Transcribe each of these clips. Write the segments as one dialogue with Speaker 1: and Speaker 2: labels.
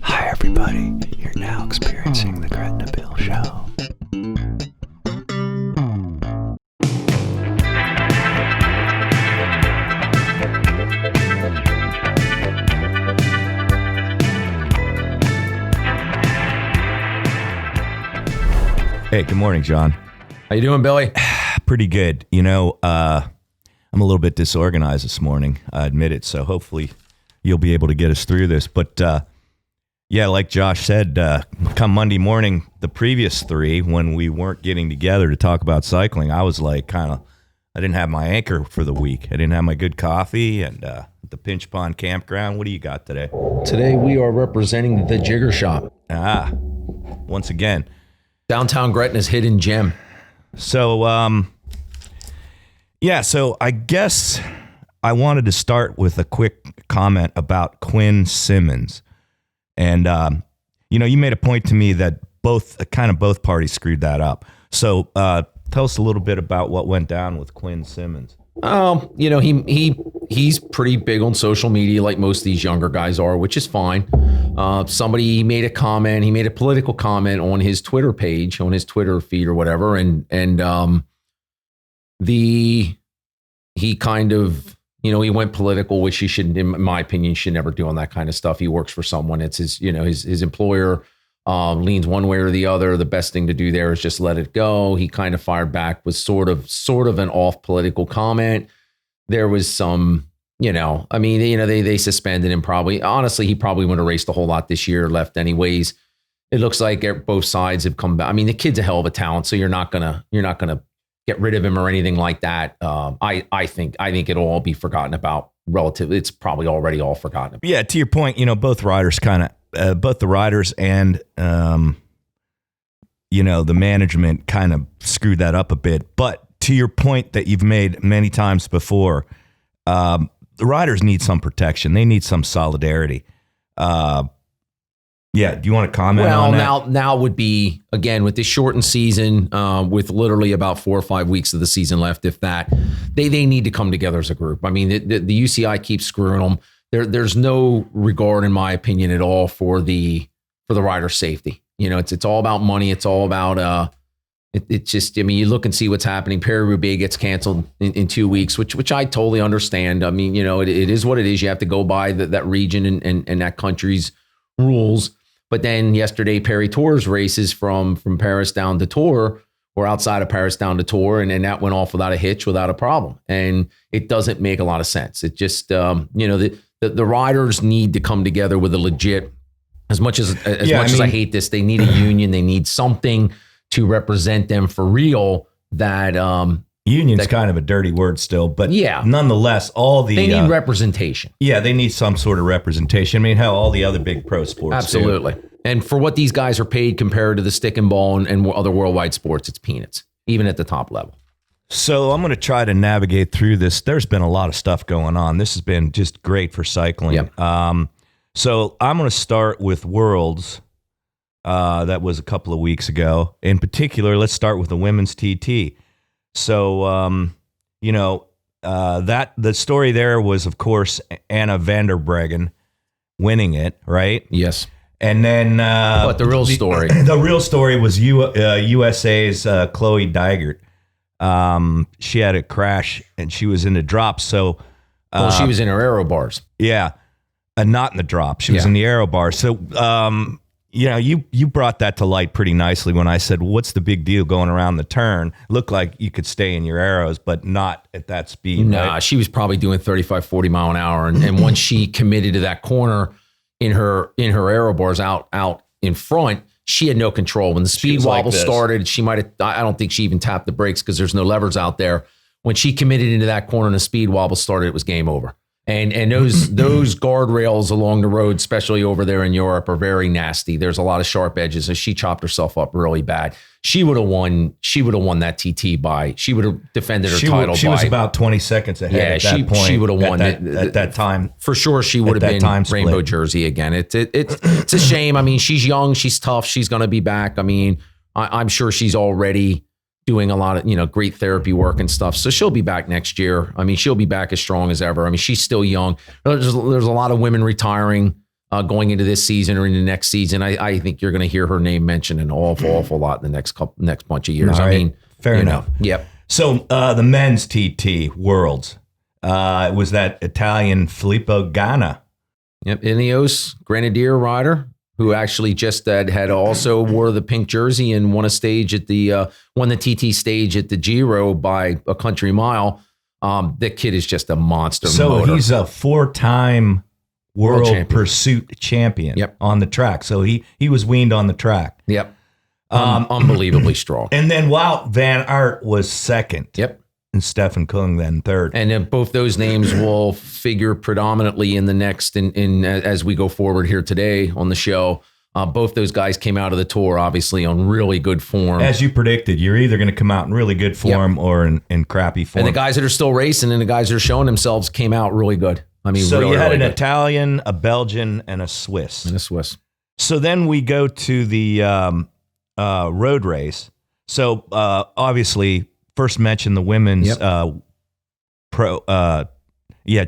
Speaker 1: Hi everybody, you're now experiencing the Gretna Bill Show.
Speaker 2: Hey, good morning, John.
Speaker 3: How you doing, Billy?
Speaker 2: Pretty good. You know, I'm a little bit disorganized this morning, I admit it, so hopefully you'll be able to get us through this. But, yeah, like Josh said, come Monday morning, the previous three, when we weren't getting together to talk about cycling, I was like I didn't have my anchor for the week. I didn't have my good coffee and the Pinch Pond Campground. What do you got today?
Speaker 3: Today we are representing the Jigger Shop.
Speaker 2: Once again.
Speaker 3: Downtown Gretna's hidden gem.
Speaker 2: So, so I guess I wanted to start with a quick comment about Quinn Simmons. And, you made a point to me that both parties screwed that up. So tell us a little bit about what went down with Quinn Simmons.
Speaker 3: He's pretty big on social media like most of these younger guys are, which is fine. Somebody made a comment. He made a political comment on his Twitter page, on his Twitter feed or whatever. He kind of, he went political, which he shouldn't, in my opinion, should never do on that kind of stuff. He works for someone. It's his employer leans one way or the other. The best thing to do there is just let it go. He kind of fired back with sort of an off political comment. There was some, they suspended him probably. Honestly, he probably wouldn't have raced a whole lot this year, left anyways. It looks like both sides have come back. I mean, the kid's a hell of a talent, so you're not gonna get rid of him or anything like that. I think it'll all be forgotten about relatively. It's probably already all forgotten about.
Speaker 2: Yeah, to your point, both riders both the riders and the management kind of screwed that up a bit. But to your point that you've made many times before, the riders need some protection. They need some solidarity. Yeah, do you want to comment on that?
Speaker 3: Well, now would be, again, with this shortened season, with literally about 4 or 5 weeks of the season left, if that, they need to come together as a group. I mean, the UCI keeps screwing them. There's no regard, in my opinion, at all for the rider safety. It's all about money. It's all about it's just, you look and see what's happening. Paris-Roubaix gets canceled in 2 weeks, which I totally understand. I mean, it is what it is. You have to go by that region and that country's rules. But then yesterday, Paris Tours races from Paris down to Tours, or outside of Paris down to Tours, and that went off without a hitch, without a problem. And it doesn't make a lot of sense. It just, the riders need to come together with a legit, as much as I hate this, they need a union. They need something to represent them for real. That
Speaker 2: union's kind of a dirty word still, but
Speaker 3: yeah,
Speaker 2: nonetheless,
Speaker 3: they need representation.
Speaker 2: Yeah, they need some sort of representation. I mean, how all the other big pro sports
Speaker 3: absolutely do. And for what these guys are paid compared to the stick and ball and other worldwide sports, it's peanuts, even at the top level.
Speaker 2: So I'm going to try to navigate through this. There's been a lot of stuff going on. This has been just great for cycling.
Speaker 3: Yep.
Speaker 2: So I'm going to start with Worlds. That was a couple of weeks ago. In particular, let's start with the women's TT. So, the story there was, of course, Anna van der Breggen winning it, right?
Speaker 3: Yes.
Speaker 2: And then,
Speaker 3: but the real story,
Speaker 2: was USA's Chloe Dygert. She had a crash and she was in the drop. So,
Speaker 3: she was in her aero bars.
Speaker 2: Yeah, not in the drop. She was in the aero bars. So, you brought that to light pretty nicely when I said, what's the big deal going around the turn? Looked like you could stay in your arrows, but not at that speed.
Speaker 3: Nah,
Speaker 2: right?
Speaker 3: She was probably doing 35, 40 mile an hour. And once she committed to that corner in her aero bars out in front, she had no control. When the speed wobble started, she might have, I don't think she even tapped the brakes because there's no levers out there. When she committed into that corner and the speed wobble started, it was game over. And those guardrails along the road, especially over there in Europe, are very nasty. There's a lot of sharp edges, and she chopped herself up really bad. She would have won. She would have won that TT by. She would have defended her title.
Speaker 2: She was about 20 seconds ahead at that point.
Speaker 3: She would have won
Speaker 2: at that time
Speaker 3: for sure. She would have been rainbow jersey again. It's a shame. I mean, she's young. She's tough. She's going to be back. I mean, I'm sure she's already doing a lot of, great therapy work and stuff. So she'll be back next year. I mean, she'll be back as strong as ever. I mean, she's still young. There's a lot of women retiring going into this season or into next season. I think you're going to hear her name mentioned an awful lot in the next bunch of years.
Speaker 2: All
Speaker 3: I
Speaker 2: right.
Speaker 3: mean,
Speaker 2: fair enough.
Speaker 3: Yep.
Speaker 2: So the men's TT Worlds was that Italian Filippo Ganna.
Speaker 3: Yep. Ineos Grenadier rider who actually just had also wore the pink jersey and won a stage at won the TT stage at the Giro by a country mile. That kid is just a monster.
Speaker 2: So
Speaker 3: motor.
Speaker 2: he's a 4-time World
Speaker 3: champion.
Speaker 2: Pursuit champion
Speaker 3: Yep.
Speaker 2: on the track. So he was weaned on the track.
Speaker 3: Yep. Unbelievably strong.
Speaker 2: And then Wout van Aert was second.
Speaker 3: Yep.
Speaker 2: And Stefan Kung then third.
Speaker 3: And then both those names will figure predominantly in the next, as we go forward here today on the show. Both those guys came out of the tour, obviously, on really good form.
Speaker 2: As you predicted, you're either going to come out in really good form or in crappy form.
Speaker 3: And the guys that are still racing and the guys that are showing themselves came out really good. I mean,
Speaker 2: so
Speaker 3: really,
Speaker 2: you had
Speaker 3: really
Speaker 2: an
Speaker 3: good.
Speaker 2: Italian, a Belgian, and a Swiss.
Speaker 3: And a Swiss.
Speaker 2: So then we go to the road race. So obviously, first mention the women's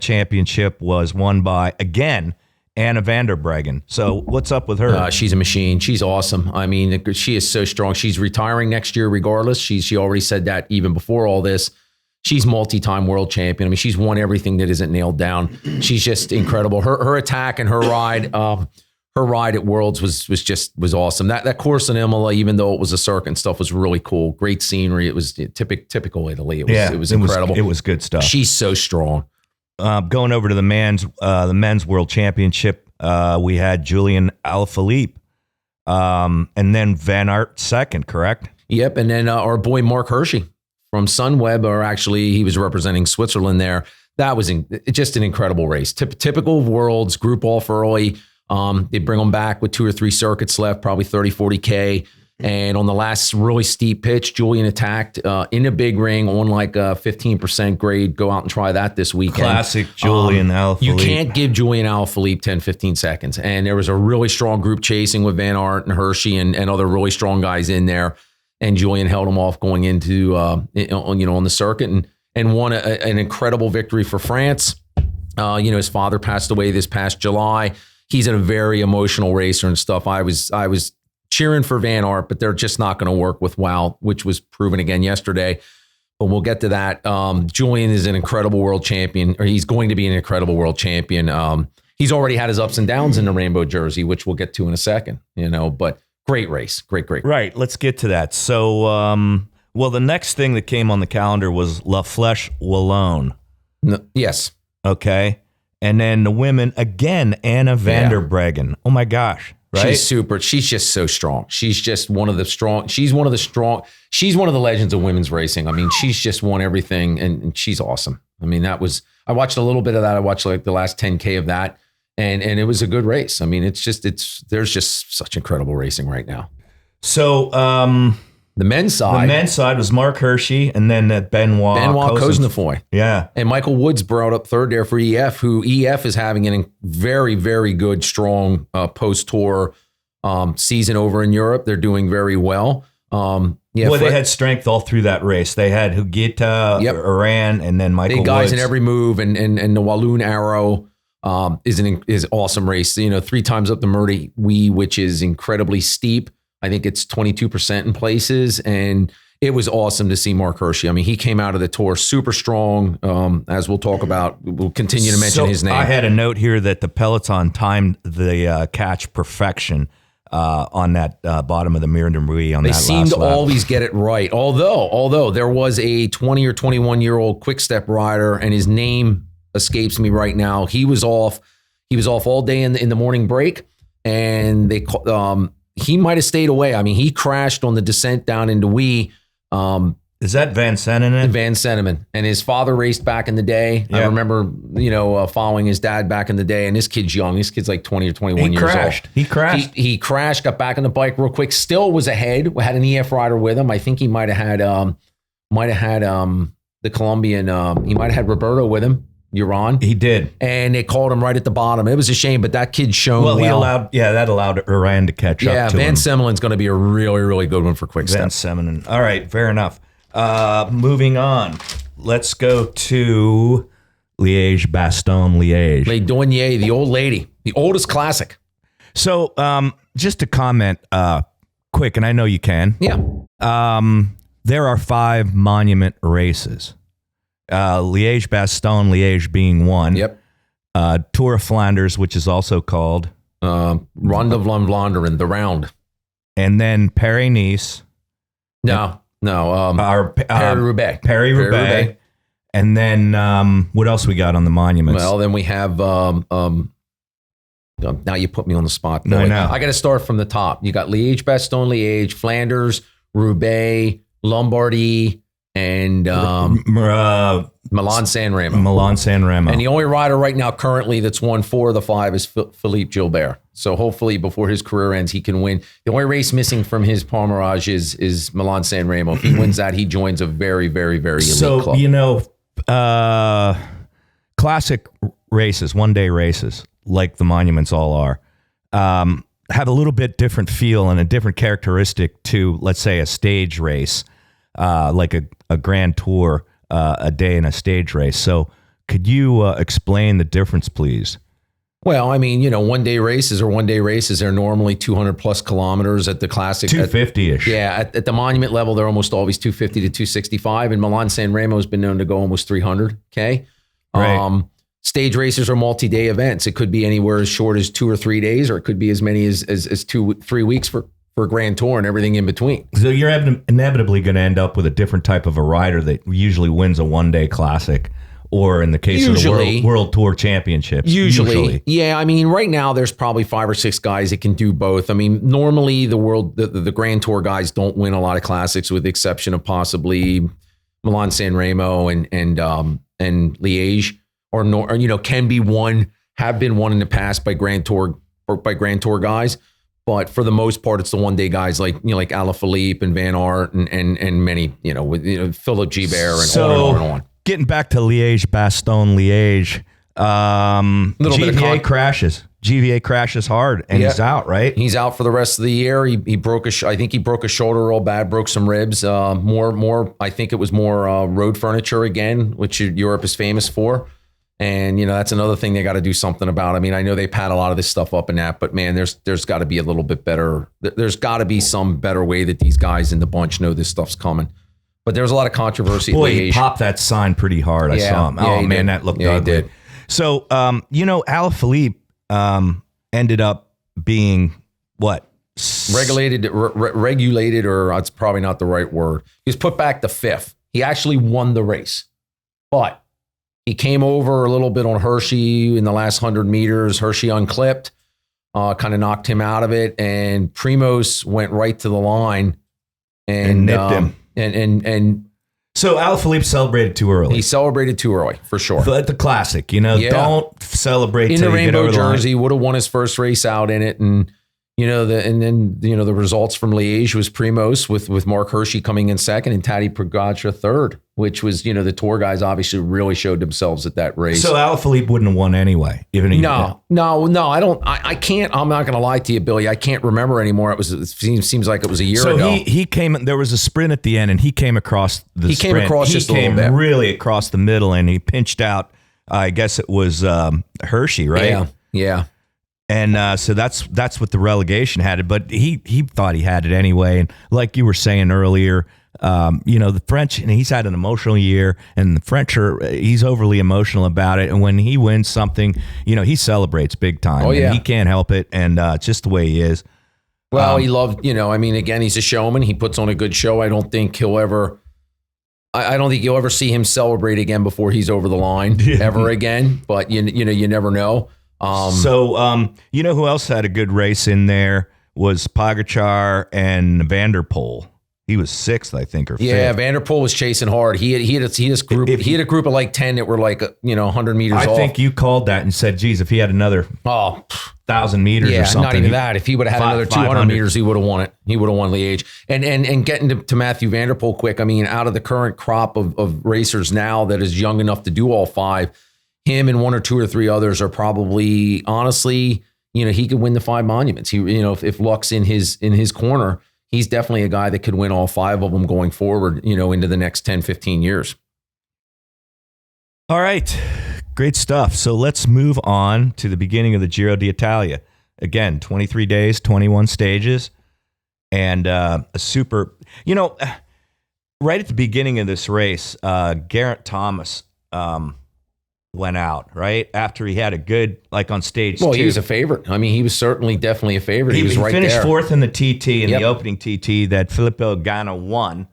Speaker 2: championship was won by, again, Anna van der Breggen. So what's up with her?
Speaker 3: She's a machine. She's awesome. I mean, she is so strong. She's retiring next year regardless. She already said that even before all this. She's multi-time world champion. I mean, she's won everything that isn't nailed down. She's just incredible. Her attack and her ride at Worlds was awesome. That course in Imola, even though it was a circuit and stuff, was really cool. Great scenery. It was typical Italy. It was incredible.
Speaker 2: It was good stuff.
Speaker 3: She's so strong.
Speaker 2: Going over to the men's world championship, we had Julian Alaphilippe, and then Van Aert second, correct?
Speaker 3: Yep, and then our boy Mark Hershey from Sunweb, or actually he was representing Switzerland there. That was just an incredible race. Typical of Worlds, group off early. They bring them back with 2 or 3 circuits left, probably 30, 40K. And on the last really steep pitch, Julian attacked in a big ring on like a 15% grade. Go out and try that this weekend.
Speaker 2: Classic Julian Alaphilippe.
Speaker 3: You can't give Julian Alaphilippe 10, 15 seconds. And there was a really strong group chasing with Van Aert and Hershey and other really strong guys in there. And Julian held him off going into, on the circuit and won an incredible victory for France. His father passed away this past July. He's a very emotional racer and stuff. I was cheering for Van Aert, but they're just not going to work with Wout, which was proven again yesterday. But we'll get to that. Julian is an incredible world champion, or he's going to be an incredible world champion. He's already had his ups and downs in the rainbow jersey, which we'll get to in a second, but great race. Great.
Speaker 2: Right. Let's get to that. So, the next thing that came on the calendar was La Flèche Wallonne.
Speaker 3: No, yes.
Speaker 2: Okay. And then the women, again, Anna van der Breggen. Oh, my gosh. Right?
Speaker 3: She's super. She's just so strong. She's just one of the strong. She's one of the legends of women's racing. I mean, she's just won everything and she's awesome. I mean, I watched a little bit of that. I watched like the last 10K of that and it was a good race. I mean, there's just such incredible racing right now.
Speaker 2: So,
Speaker 3: the men's side
Speaker 2: was Mark Hershey and then Benoit
Speaker 3: Cosnefroy.
Speaker 2: Yeah.
Speaker 3: And Michael Woods brought up third there for EF, who EF is having a very, very good, strong post-tour season over in Europe. They're doing very well.
Speaker 2: They had strength all through that race. They had Hugita, Iran, and then Michael Woods.
Speaker 3: Big guys in every move, and the Walloon Arrow is awesome race. 3 times up the Murray Wee, which is incredibly steep. I think it's 22% in places, and it was awesome to see Mark Hershey. I mean, he came out of the tour super strong, as we'll talk about. We'll continue to mention his name.
Speaker 2: I had a note here that the Peloton timed the catch perfection on that bottom of the Mirandamui on that last lap.
Speaker 3: They seem to always get it right. Although there was a 20 or 21-year-old quick step rider, and his name escapes me right now. He was off all day in the morning break, and he might have stayed away. I mean, he crashed on the descent down into Wee.
Speaker 2: Is that Van Senenen?
Speaker 3: Van Senenen. And his father raced back in the day. Yeah. I remember, following his dad back in the day. And this kid's young. This kid's like 20 or 21 years old.
Speaker 2: He crashed.
Speaker 3: He crashed, got back on the bike real quick. Still was ahead. Had an EF rider with him. I think he might have had the Colombian. He might have had Roberto with him. Iran.
Speaker 2: He did.
Speaker 3: And they called him right at the bottom. It was a shame, but that kid shone well.
Speaker 2: That allowed Iran to catch up to him.
Speaker 3: Van Semelen's going to be a really, really good one for quick step.
Speaker 2: Van Semelen. All right, fair enough. Moving on. Let's go to Liège-Bastogne-Liège.
Speaker 3: Les Douaniers, the old lady. The oldest classic.
Speaker 2: So just to comment quick, and I know you can.
Speaker 3: Yeah.
Speaker 2: There are 5 monument races. Liège-Bastogne, Liège being one.
Speaker 3: Yep.
Speaker 2: Tour of Flanders, which is also called
Speaker 3: Ronde van Vlaanderen, the round.
Speaker 2: And then Paris-Nice.
Speaker 3: No.
Speaker 2: Paris-Roubaix.
Speaker 3: Paris-Roubaix.
Speaker 2: And then what else we got on the monuments?
Speaker 3: Well, then we have now you put me on the spot.
Speaker 2: No,
Speaker 3: I got to start from the top. You got Liège-Bastogne, Liège, Flanders, Roubaix, Lombardy, and Milan-San Remo.
Speaker 2: Milan-San Remo.
Speaker 3: And the only rider right now currently that's won 4 of the 5 is Philippe Gilbert. So hopefully before his career ends, he can win. The only race missing from his Palmarès is Milan-San Remo. If he wins that, he joins a very, very, very elite club.
Speaker 2: Classic races, one-day races, like the monuments all are, have a little bit different feel and a different characteristic to, let's say, a stage race, like a Grand Tour, a day in a stage race. So could you explain the difference, please?
Speaker 3: Well, I mean, one-day races are normally 200 plus kilometers at the classic.
Speaker 2: 250-ish.
Speaker 3: Yeah, at the monument level, they're almost always 250 to 265. And Milan-San Remo has been known to go almost 300. Okay.
Speaker 2: Right.
Speaker 3: Stage races are multi-day events. It could be anywhere as short as 2 or 3 days, or it could be as many as 2-3 weeks for Grand Tour and everything in between.
Speaker 2: So you're inevitably going to end up with a different type of a rider that usually wins a one-day classic, or in the case of the World Tour Championships. Usually. Yeah, I mean, right now there's probably 5 or 6 guys that can do both. I mean, normally the Grand Tour guys don't win a lot of classics, with the exception of possibly Milan-San Remo and Liège, or can be won, have been won in the past by Grand Tour guys. But for the most part, it's the one-day guys like Alaphilippe and Van Aert and many, Philippe Gilbert and on and on. Getting back to Liège-Bastogne, Liège, GVA crashes. GVA crashes hard, and he's out, right?
Speaker 3: He's out for the rest of the year. He broke I think he broke a shoulder real bad, broke some ribs. I think it was more road furniture again, which Europe is famous for. And, that's another thing they got to do something about. I mean, I know they pad a lot of this stuff up and that, but man, there's got to be a little bit better. There's got to be some better way that these guys in the bunch know this stuff's coming. But there was a lot of controversy.
Speaker 2: Boy, he popped that sign pretty hard. I saw him. Oh, man, that looked ugly.
Speaker 3: He did.
Speaker 2: So, Alaphilippe ended up being what?
Speaker 3: Regulated, or it's probably not the right word. He was put back to 5th. He actually won the race. But he came over a little bit on Hershey in the last 100 meters. Hershey unclipped, kind of knocked him out of it. And Primoz went right to the line and
Speaker 2: nipped him.
Speaker 3: And
Speaker 2: so Alaphilippe celebrated too early.
Speaker 3: He celebrated too early, for sure.
Speaker 2: But the classic, don't celebrate
Speaker 3: in
Speaker 2: till
Speaker 3: the
Speaker 2: you get over
Speaker 3: rainbow
Speaker 2: the line.
Speaker 3: jersey. Would have won his first race out in it, and the results from Liège was Primoz with Mark Hershey coming in second and Tadej Pogačar third, which was the tour guys obviously really showed themselves at that race.
Speaker 2: So Alaphilippe wouldn't have won anyway,
Speaker 3: No, I don't. I can't. I'm not going to lie to you, Billy. I can't remember anymore. It seems like it was a year ago.
Speaker 2: So he came. There was a sprint at the end, and he came across the sprint.
Speaker 3: Just a little bit,
Speaker 2: really across the middle, and he pinched out. I guess it was Hershey, right?
Speaker 3: Yeah.
Speaker 2: And so that's what the relegation had it, but he thought he had it anyway. And like you were saying earlier, the French, and he's had an emotional year, and the French he's overly emotional about it. And when he wins something, he celebrates big time.
Speaker 3: Oh yeah,
Speaker 2: and he can't help it, and it's just the way he is.
Speaker 3: Well, he loved, again, he's a showman. He puts on a good show. I don't think you'll ever see him celebrate again before he's over the line ever again. But you never know.
Speaker 2: Who else had a good race in there was Pogačar and Van der Poel. He was 6th, I think, or 5th. Yeah,
Speaker 3: Van der Poel was chasing hard. He had a group of like 10 that were like 100 meters off.
Speaker 2: I think you called that and said, geez, if he had another 1,000 meters or something.
Speaker 3: Not even that. If he would have had another 200 meters, he would have won it. He would have won Liège. And getting to Matthew Van der Poel quick, I mean, out of the current crop of racers now that is young enough to do all 5, him and 1 or 2 or 3 others are probably, honestly, he could win the 5 monuments. He, if luck's in his corner, he's definitely a guy that could win all 5 of them going forward, into the next 10, 15 years.
Speaker 2: All right. Great stuff. So let's move on to the beginning of the Giro d'Italia. Again, 23 days, 21 stages, and a super, right at the beginning of this race, Geraint Thomas went out, right? After he had a good, on stage 2.
Speaker 3: Well, he was a favorite. I mean, he was definitely a favorite. He was right
Speaker 2: finished
Speaker 3: there.
Speaker 2: fourth in the TT, in the opening TT that Filippo Ganna won.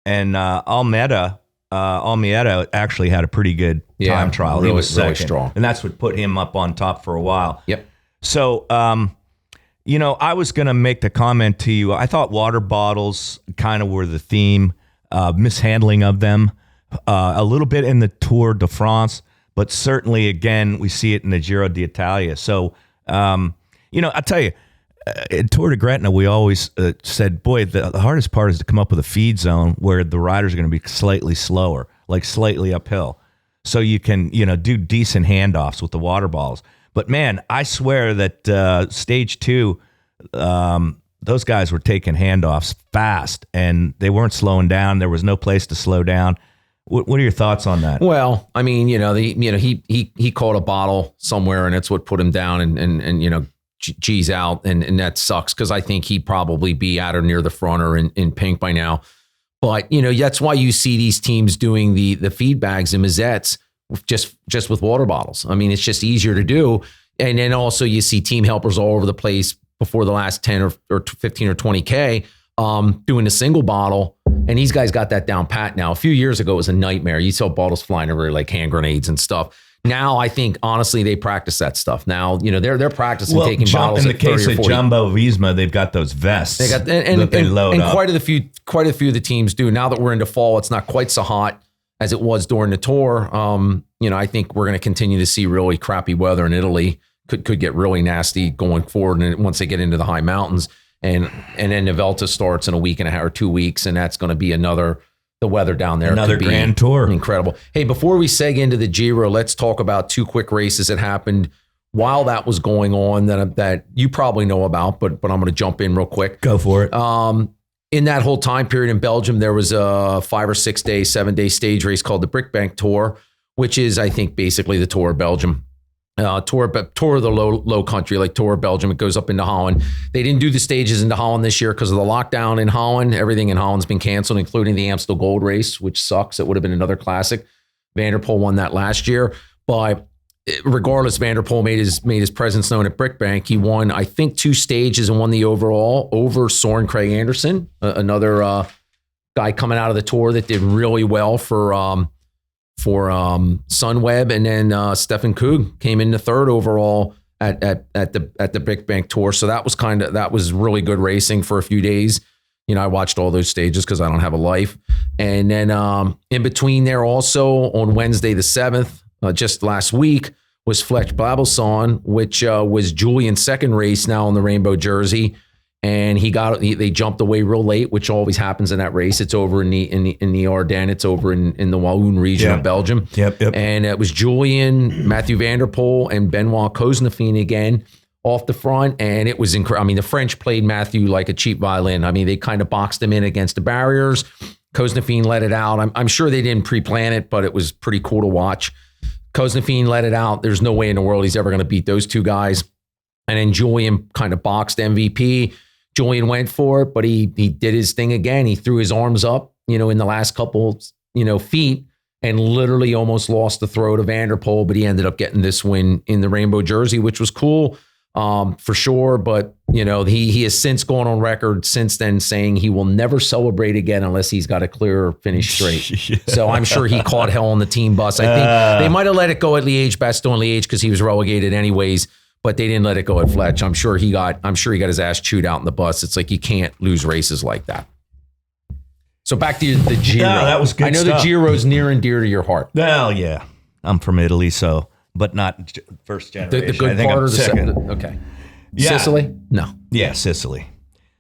Speaker 2: And Almeida actually had a pretty good time trial.
Speaker 3: Really,
Speaker 2: he was second,
Speaker 3: really strong.
Speaker 2: and that's what put him up on top for a while.
Speaker 3: Yep.
Speaker 2: So, I was going to make the comment to you. I thought water bottles kind of were the theme, mishandling of them, a little bit in the Tour de France, but certainly, again, we see it in the Giro d'Italia. So, I'll tell you, in Tour de Gretna, we always said, boy, the hardest part is to come up with a feed zone where the riders are going to be slightly slower, like slightly uphill. So you can, do decent handoffs with the water bottles. But man, I swear that stage 2, those guys were taking handoffs fast and they weren't slowing down. There was no place to slow down. What are your thoughts on that?
Speaker 3: Well, I mean, he caught a bottle somewhere and it's what put him down and G's out and that sucks because I think he'd probably be at or near the front or in pink by now. But, that's why you see these teams doing the feed bags and Mazzettes just with water bottles. I mean, it's just easier to do. And then also you see team helpers all over the place before the last 10 or 15 or 20K doing a single bottle. And these guys got that down pat now. A few years ago, it was a nightmare. You saw bottles flying everywhere like hand grenades and stuff. Now, I think, honestly, they practice that stuff. Now, they're practicing taking bottles
Speaker 2: in the
Speaker 3: at 30
Speaker 2: case
Speaker 3: or
Speaker 2: of
Speaker 3: 40.
Speaker 2: Jumbo Visma, they've got those vests
Speaker 3: They got
Speaker 2: that they load up.
Speaker 3: quite a few of the teams do. Now that we're into fall, it's not quite so hot as it was during the Tour. I think we're going to continue to see really crappy weather in Italy. Could get really nasty going forward, and once they get into the high mountains, and then the Vuelta starts in a week and a half or 2 weeks, and that's going to be the weather down there.
Speaker 2: Another grand tour.
Speaker 3: Incredible. Hey, before we seg into the Giro, let's talk about 2 quick races that happened while that was going on that you probably know about, but I'm going to jump in real quick.
Speaker 2: Go for it.
Speaker 3: In that whole time period in Belgium, there was a 5 or 6 day, 7-day stage race called the Brickbank Tour, which is, I think, basically the Tour of Belgium. Tour of the low country, like Tour of Belgium. It goes up into Holland. They didn't do the stages into Holland this year because of the lockdown in Holland. Everything in Holland's been canceled, including the Amstel Gold Race, which sucks. It would have been another classic. Van der Poel won that last year. But regardless, Van der Poel made his presence known at Brickbank. He won, I think, 2 stages and won the overall over Soren Craig Anderson, another guy coming out of the Tour that did really well for Sunweb, and then Stefan Kug came in the 3rd overall at the Big Bank Tour. So that was really good racing for a few days. I watched all those stages because I don't have a life. And then in between there also on Wednesday the 7th, just last week, was Fletch Babelson, which was Julian's 2nd race now on the rainbow jersey. And they jumped away real late, which always happens in that race. It's over in the Ardennes. It's over in the Walloon region of Belgium.
Speaker 2: Yep.
Speaker 3: And it was Julian, Mathieu van der Poel, and Benoit Cosnefroid again off the front. And it was incredible. I mean, the French played Mathieu like a cheap violin. I mean, they kind of boxed him in against the barriers. Cosnefroid let it out. I'm sure they didn't pre-plan it, but it was pretty cool to watch. Cosnefroid let it out. There's no way in the world he's ever going to beat those 2 guys. And then Julian kind of boxed MVP. Julian went for it, but he did his thing again. He threw his arms up, in the last couple, feet, and literally almost lost the throw to Van der Poel, but he ended up getting this win in the rainbow jersey, which was cool for sure. But, he has since gone on record since then saying he will never celebrate again unless he's got a clear finish straight. Yeah. So I'm sure he caught hell on the team bus. I think they might have let it go at Liège-Bastogne-Liège because he was relegated anyways. But they didn't let it go at Fletch. I'm sure he got his ass chewed out in the bus. It's like you can't lose races like that. So back to the Giro.
Speaker 2: No, that was good.
Speaker 3: I know
Speaker 2: stuff.
Speaker 3: The Giro's near and dear to your heart.
Speaker 2: Well, yeah, I'm from Italy, but not first generation.
Speaker 3: The good
Speaker 2: I think
Speaker 3: part
Speaker 2: I'm
Speaker 3: of the
Speaker 2: second.
Speaker 3: Okay.
Speaker 2: Yeah.
Speaker 3: Sicily? No.
Speaker 2: Yeah, Sicily.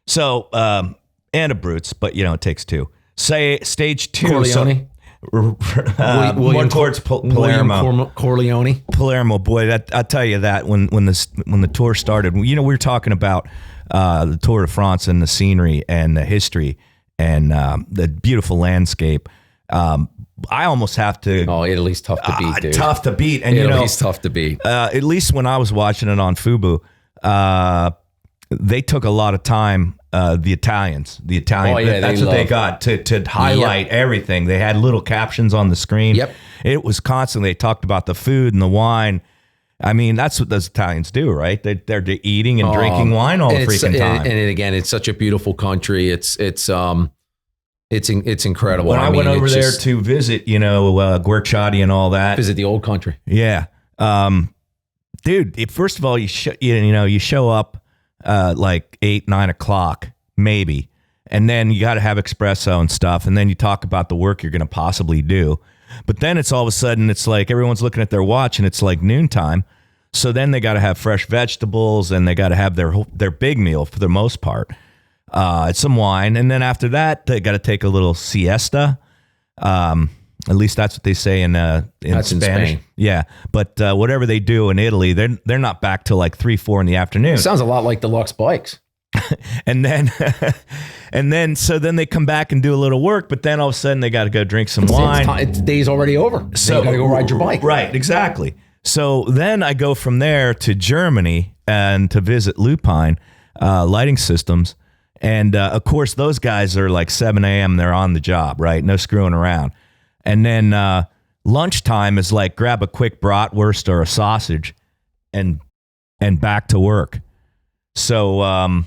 Speaker 2: So and a Brutes, but it takes 2. Say stage 2.
Speaker 3: Corleone.
Speaker 2: More towards Palermo.
Speaker 3: Corleone.
Speaker 2: Palermo, boy, I'll tell you that when the tour started, we were talking about the Tour de France and the scenery and the history and the beautiful landscape. I almost have to.
Speaker 3: Oh, Italy's tough to beat, dude.
Speaker 2: Tough to beat, and
Speaker 3: Italy's tough to beat.
Speaker 2: At least when I was watching it on Fubo, they took a lot of time. The Italians,
Speaker 3: Oh, yeah,
Speaker 2: that's what they got to highlight everything. They had little captions on the screen.
Speaker 3: Yep.
Speaker 2: It was constantly, they talked about the food and the wine. I mean, that's what those Italians do, right? They're eating and drinking wine all the freaking time.
Speaker 3: And again, it's such a beautiful country. It's incredible.
Speaker 2: When I went over there to visit, GUERCIOTTI and all that.
Speaker 3: Visit the old country.
Speaker 2: Yeah. Dude, first of all, you show up like 8, 9 o'clock, maybe. And then you got to have espresso and stuff. And then you talk about the work you're going to possibly do. But then it's all of a sudden, it's like everyone's looking at their watch and it's like noontime. So then they got to have fresh vegetables and they got to have their big meal for the most part. Some wine. And then after that, they got to take a little siesta. At least that's what they say in Spanish.
Speaker 3: In Spain.
Speaker 2: Yeah. But whatever they do in Italy, they're not back till like 3, 4 in the afternoon.
Speaker 3: Sounds a lot like Deluxx Bikes.
Speaker 2: and then so then they come back and do a little work, but then all of a sudden they got to go drink some wine.
Speaker 3: The day's already over. So you got to go ride your bike.
Speaker 2: Right, exactly. So then I go from there to Germany and to visit Lupine lighting systems. And of course, those guys are like 7 a.m. They're on the job, right? No screwing around. And then lunchtime is like grab a quick bratwurst or a sausage and back to work. So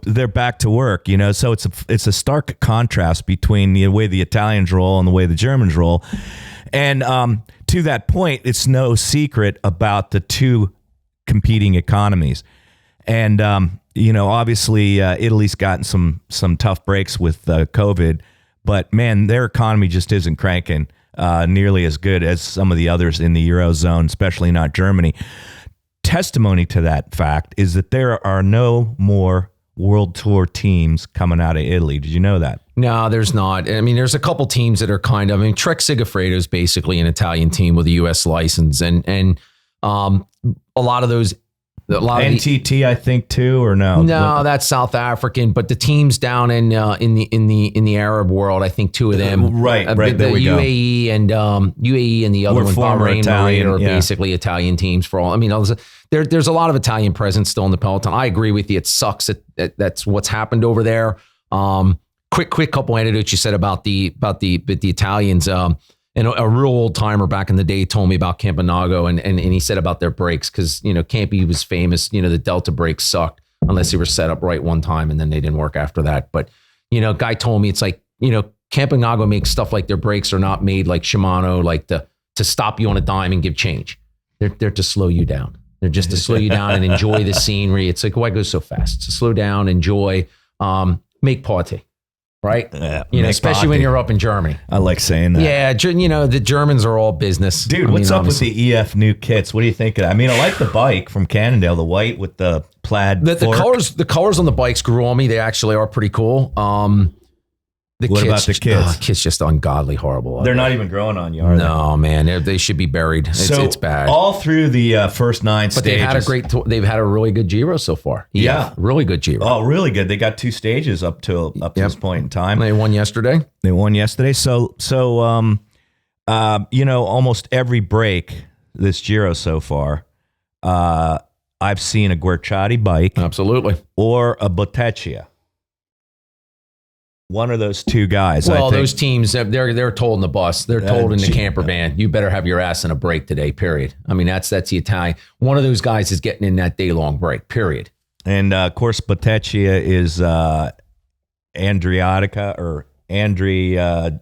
Speaker 2: they're back to work, so it's a stark contrast between the way the Italians roll and the way the Germans roll. And to that point, it's no secret about the two competing economies. And, obviously Italy's gotten some tough breaks with COVID, but man, their economy just isn't cranking nearly as good as some of the others in the Eurozone, especially not Germany. Testimony to that fact is that there are no more World Tour teams coming out of Italy. Did you know that?
Speaker 3: No, there's not. I mean, there's a couple teams that are Trek Segafredo is basically an Italian team with a U.S. license, and a lot of those.
Speaker 2: NTT, I think too, or no?
Speaker 3: No, that's South African. But the teams down in the Arab world, I think two of them,
Speaker 2: right. There we
Speaker 3: UAE
Speaker 2: go.
Speaker 3: and UAE and the other one, Bahrain,
Speaker 2: Italian,
Speaker 3: are basically Italian teams for all. I mean, there's a lot of Italian presence still in the peloton. I agree with you. It sucks that that's what's happened over there. Quick couple anecdotes you said about the Italians. And a real old timer back in the day told me about Campanago, and he said about their brakes, because Campy was famous. The Delta brakes sucked unless they were set up right one time, and then they didn't work after that. But guy told me it's like Campanago makes stuff like their brakes are not made like Shimano, like to stop you on a dime and give change. They're to slow you down. They're just to slow you down and enjoy the scenery. It's like, why go so fast? To slow down, enjoy, make party. Right? Especially when you're up in Germany.
Speaker 2: I like saying that.
Speaker 3: Yeah, the Germans are all business.
Speaker 2: Dude, what's up with the EF new kits? What do you think of that? I mean, I like the bike from Cannondale, the white with the plaid fork.
Speaker 3: The colors on the bikes grew on me. They actually are pretty cool.
Speaker 2: What about the kids?
Speaker 3: Kids just ungodly horrible.
Speaker 2: They're not even growing on you, are they?
Speaker 3: No, man. They should be buried. It's bad.
Speaker 2: All through the first 9 stages.
Speaker 3: But they've had a really good Giro so far.
Speaker 2: Yeah.
Speaker 3: Really good Giro.
Speaker 2: Oh, really good. They got 2 stages up to this point in time.
Speaker 3: They won yesterday.
Speaker 2: So almost every break this Giro so far, I've seen a GUERCIOTTI bike.
Speaker 3: Absolutely.
Speaker 2: Or a Botteccia. One of those two guys.
Speaker 3: Well, those teams, they're told in the bus, they're told in the camper van, you better have your ass in a break today, period. I mean, that's the Italian. One of those guys is getting in that day-long break, period.
Speaker 2: And, of course, Botteccia is Andriatica or Andri.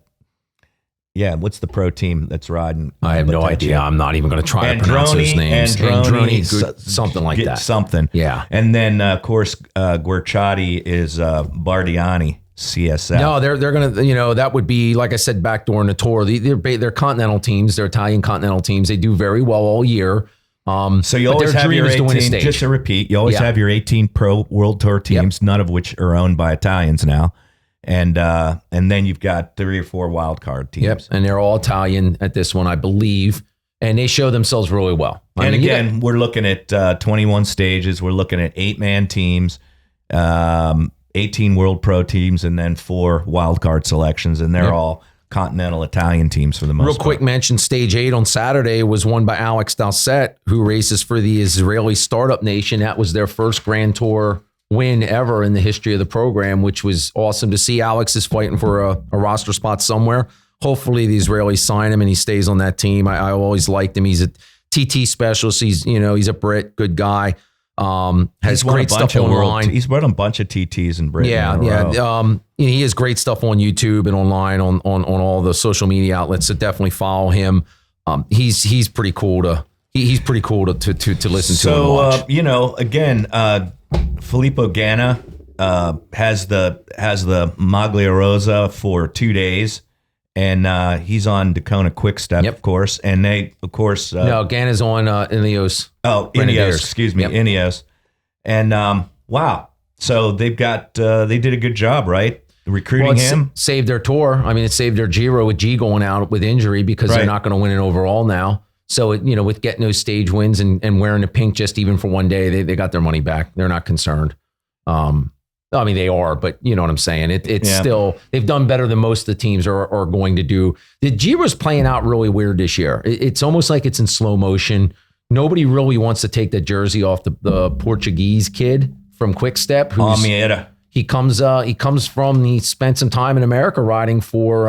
Speaker 2: What's the pro team that's riding?
Speaker 3: I have no idea. I'm not even going to try to pronounce those names.
Speaker 2: Androni,
Speaker 3: something like that.
Speaker 2: Something.
Speaker 3: Yeah.
Speaker 2: And then, of course, GUERCIOTTI is Bardiani. CSL.
Speaker 3: No, they're gonna, that would be, like I said back during the tour. They're continental teams. They're Italian continental teams. They do very well all year.
Speaker 2: So you always have your 18. Just to repeat, you always have your 18 pro World Tour teams, none of which are owned by Italians now, and then you've got 3 or 4 wild card teams.
Speaker 3: Yep, and they're all Italian at this one, I believe, and they show themselves really well. We're
Speaker 2: looking at 21 stages. We're looking at 8-man teams. 18 World Pro teams and then 4 wildcard selections, and they're all continental Italian teams for the most part.
Speaker 3: Real quick mention, Stage 8 on Saturday was won by Alex Dalsett, who races for the Israeli Startup Nation. That was their first Grand Tour win ever in the history of the program, which was awesome to see. Alex is fighting for a roster spot somewhere. Hopefully the Israelis sign him and he stays on that team. I always liked him. He's a TT specialist. He's a Brit, good guy. Has great stuff online.
Speaker 2: He's run a bunch of TTs in Britain.
Speaker 3: Yeah. He has great stuff on YouTube and online on all the social media outlets. So definitely follow him. He's pretty cool to listen to and watch.
Speaker 2: Again, Filippo Ganna has the Maglia Rosa for 2 days. And he's on Daytona Quick Step, of course. And they, of course...
Speaker 3: no, Ganna's on Ineos.
Speaker 2: Oh, Ineos, excuse me, Ineos. And, wow. So they've got... they did a good job, right? Recruiting him.
Speaker 3: Saved their tour. I mean, it saved their Giro with G going out with injury because they're not going to win it overall now. So, with getting those stage wins and wearing the pink just even for one day, they got their money back. They're not concerned. I mean, they are, but you know what I'm saying? It's still, they've done better than most of the teams are going to do. The Giro's playing out really weird this year. It's almost like it's in slow motion. Nobody really wants to take the jersey off the Portuguese kid from Quick Step. He spent some time in America riding for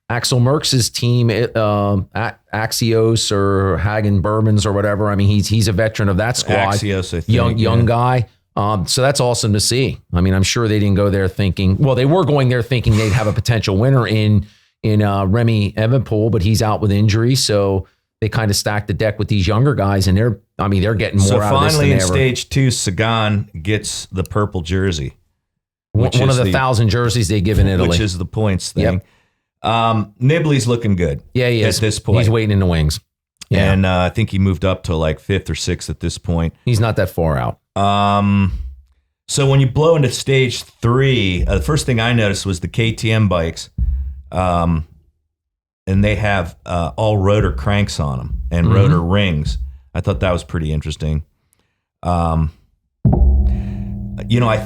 Speaker 3: Axel Merckx's team, Axios or Hagen Bourbons or whatever. I mean, he's a veteran of that squad.
Speaker 2: Axios, I think.
Speaker 3: Young guy. So that's awesome to see. I mean, I'm sure they didn't go there thinking, well, they were going there thinking they'd have a potential winner in Remy Evenepoel, but he's out with injury. So they kind of stacked the deck with these younger guys, and they're getting more out of this than
Speaker 2: finally in
Speaker 3: ever.
Speaker 2: Stage 2, Sagan gets the purple jersey.
Speaker 3: One of the 1,000 jerseys they give in Italy.
Speaker 2: Which is the points thing. Nibley's looking good.
Speaker 3: Yeah, he is.
Speaker 2: At this point.
Speaker 3: He's waiting in the wings. Yeah.
Speaker 2: And I think he moved up to like 5th or 6th at this point.
Speaker 3: He's not that far out.
Speaker 2: So when you blow into Stage 3, the first thing I noticed was the KTM bikes, and they have all rotor cranks on them and rotor rings. I thought that was pretty interesting. I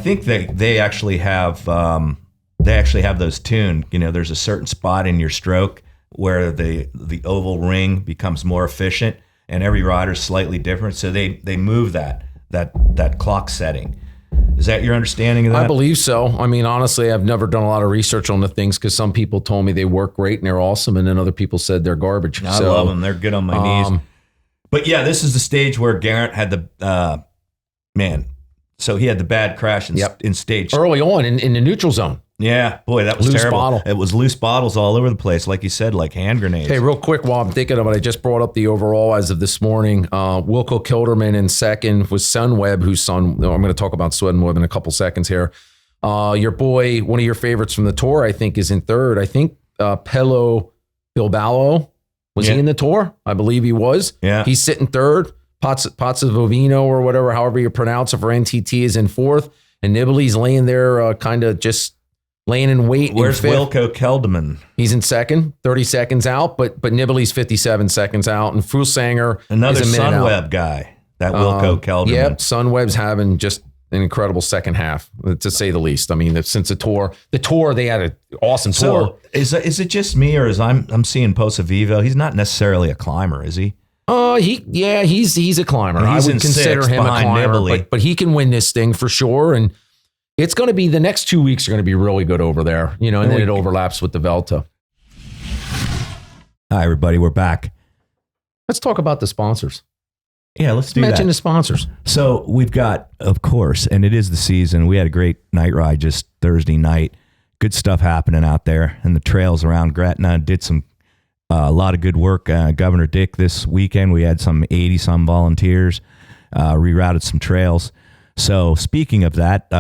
Speaker 2: think they actually have those tuned. There's a certain spot in your stroke where the oval ring becomes more efficient, and every rider's slightly different. So they move that clock setting. Is that your understanding of that?
Speaker 3: I believe so. I mean, honestly, I've never done a lot of research on the things because some people told me they work great and they're awesome, and then other people said they're garbage.
Speaker 2: I love them. They're good on my knees. But yeah, this is the stage where Garrett had the so he had the bad crash in stage
Speaker 3: early on in the neutral zone.
Speaker 2: Yeah, boy, that was
Speaker 3: loose
Speaker 2: terrible.
Speaker 3: Bottle.
Speaker 2: It was loose bottles all over the place, like you said, like hand grenades.
Speaker 3: Hey, real quick, while I'm thinking of it, I just brought up the overall as of this morning. Wilco Kilderman in second was Sunweb, I'm going to talk about Sunweb in a couple seconds here. Your boy, one of your favorites from the Tour, I think, is in third. I think Pello Bilbao, was he in the Tour? I believe he was.
Speaker 2: Yeah.
Speaker 3: He's sitting third. Pozzovino or whatever, however you pronounce it, for NTT is in fourth. And Nibley's laying there kind of just laying in wait.
Speaker 2: Where's Wilco Kelderman?
Speaker 3: He's in second, 30 seconds out, but Nibley's 57 seconds out. And Fulsanger
Speaker 2: another
Speaker 3: is a minute
Speaker 2: Sunweb
Speaker 3: out.
Speaker 2: Guy, that Wilco Kelderman.
Speaker 3: Yep, Sunweb's having just an incredible second half, to say the least. I mean, since the tour, they had an awesome tour.
Speaker 2: So is it just me, or is I'm seeing Posavivo? He's not necessarily a climber, is he?
Speaker 3: He's a climber.
Speaker 2: I would
Speaker 3: consider him a climber, but he can win this thing for sure. And it's going to be, the next 2 weeks are going to be really good over there, and then it overlaps with the Velta.
Speaker 2: Hi, everybody. We're back.
Speaker 3: Let's talk about the sponsors.
Speaker 2: Yeah, let's do that.
Speaker 3: Mention the sponsors.
Speaker 2: So we've got, of course, and it is the season. We had a great night ride just Thursday night. Good stuff happening out there. And the trails around Gretna did a lot of good work. Governor Dick this weekend, we had some 80-some volunteers, rerouted some trails. So speaking of that,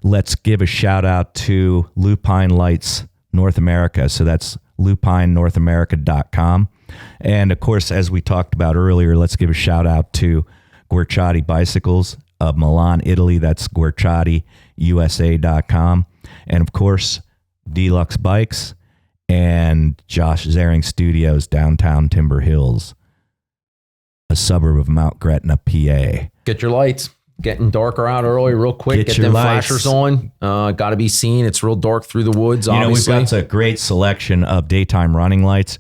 Speaker 2: let's give a shout out to Lupine Lights North America. So that's lupinenorthamerica.com. And of course, as we talked about earlier, let's give a shout out to Guerciotti Bicycles of Milan, Italy. That's guerciottisusa.com. And of course, Deluxx Bikes and Josh Zering Studios, downtown Timber Hills, a suburb of Mount Gretna, PA.
Speaker 3: Get your lights. getting darker out early, real quick. Get
Speaker 2: your
Speaker 3: them
Speaker 2: lights.
Speaker 3: flashers on. Got to be seen. It's real dark through the woods.
Speaker 2: You know, we've
Speaker 3: Obviously,
Speaker 2: got a great selection of daytime running lights,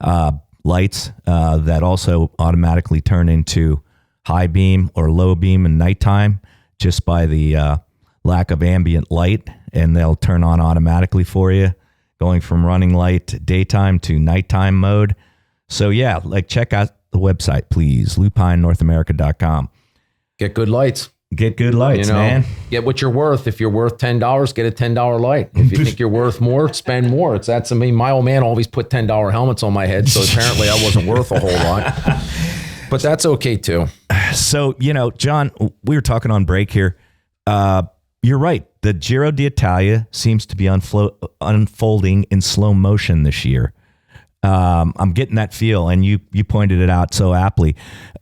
Speaker 2: that also automatically turn into high beam or low beam in nighttime just by the lack of ambient light, and they'll turn on automatically for you, going from running light daytime to nighttime mode. So yeah, like check out the website, please, lupinenorthamerica.com.
Speaker 3: get good lights.
Speaker 2: Get good lights, man.
Speaker 3: Get what you're worth. If you're worth $10, get a $10 light. If you think you're worth more, spend more. It's that's. I mean, my old man always put $10 helmets on my head, so apparently I wasn't worth a whole lot. But that's okay too.
Speaker 2: So, you know, John, we were talking on break here. You're right. The Giro d'Italia seems to be unfolding in slow motion this year. I'm getting that feel, and you pointed it out so aptly.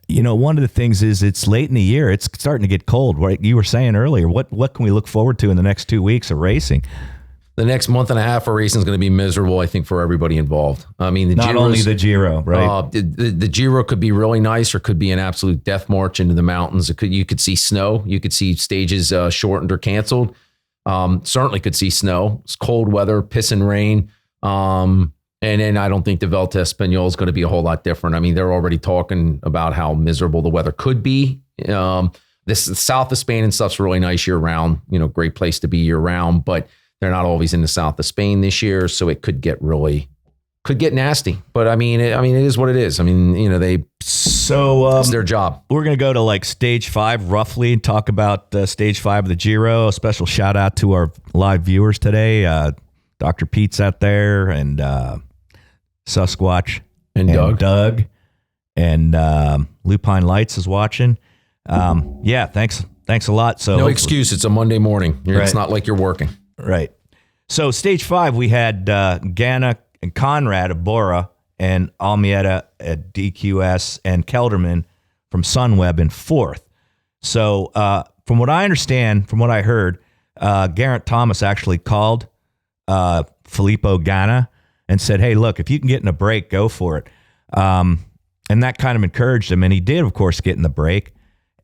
Speaker 2: You know, one of the things is it's late in the year. It's starting to get cold. Right? You were saying earlier, what can we look forward to in the next 2 weeks of racing?
Speaker 3: The next month and a half of racing is going to be miserable, I think, for everybody involved. I mean,
Speaker 2: Not only the Giro, right?
Speaker 3: The Giro could be really nice, or could be an absolute death march into the mountains. You could see snow. You could see stages shortened or canceled. Certainly could see snow. It's cold weather, piss and rain. And then I don't think the Vuelta Española is going to be a whole lot different. I mean, they're already talking about how miserable the weather could be. This south of Spain and stuff's really nice year round. You know, great place to be year round, but they're not always in the south of Spain this year, so it could get nasty. But I mean, it is what it is. I mean, you know, it's their job.
Speaker 2: We're going to go to like stage 5 roughly and talk about stage 5 of the Giro. A special shout out to our live viewers today. Dr. Pete's out there, and Sasquatch
Speaker 3: And
Speaker 2: Doug and Lupine Lights is watching. Yeah, thanks a lot. So
Speaker 3: no excuse. It's a Monday morning.
Speaker 2: Right.
Speaker 3: It's not like you're working.
Speaker 2: Right. So stage 5, we had Ganna and Conrad of Bora and Almieta at DQS and Kelderman from Sunweb in 4th. So from what I understand, from what I heard, Geraint Thomas actually called Filippo Ganna and said, hey, look, if you can get in a break, go for it. And that kind of encouraged him. And he did, of course, get in the break.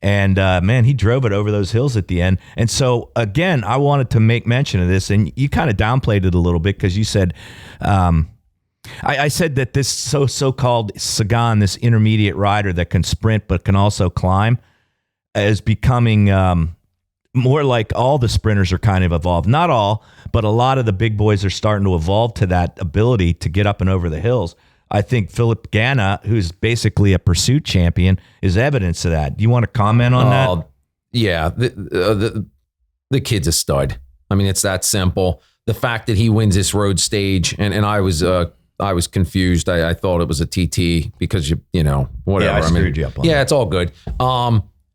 Speaker 2: And, man, he drove it over those hills at the end. And so, again, I wanted to make mention of this, and you kind of downplayed it a little bit because you said, I said that this so-called Sagan, this intermediate rider that can sprint but can also climb, is becoming more like all the sprinters are kind of evolved. Not all, but a lot of the big boys are starting to evolve to that ability to get up and over the hills. I think Philip Ganna, who's basically a pursuit champion, is evidence of that. Do you want to comment on that?
Speaker 3: Yeah, the kid's a stud. I mean, it's that simple. The fact that he wins this road stage, and I was confused. I thought it was a TT because you know whatever.
Speaker 2: Yeah, I screwed you up on that.
Speaker 3: It's all good.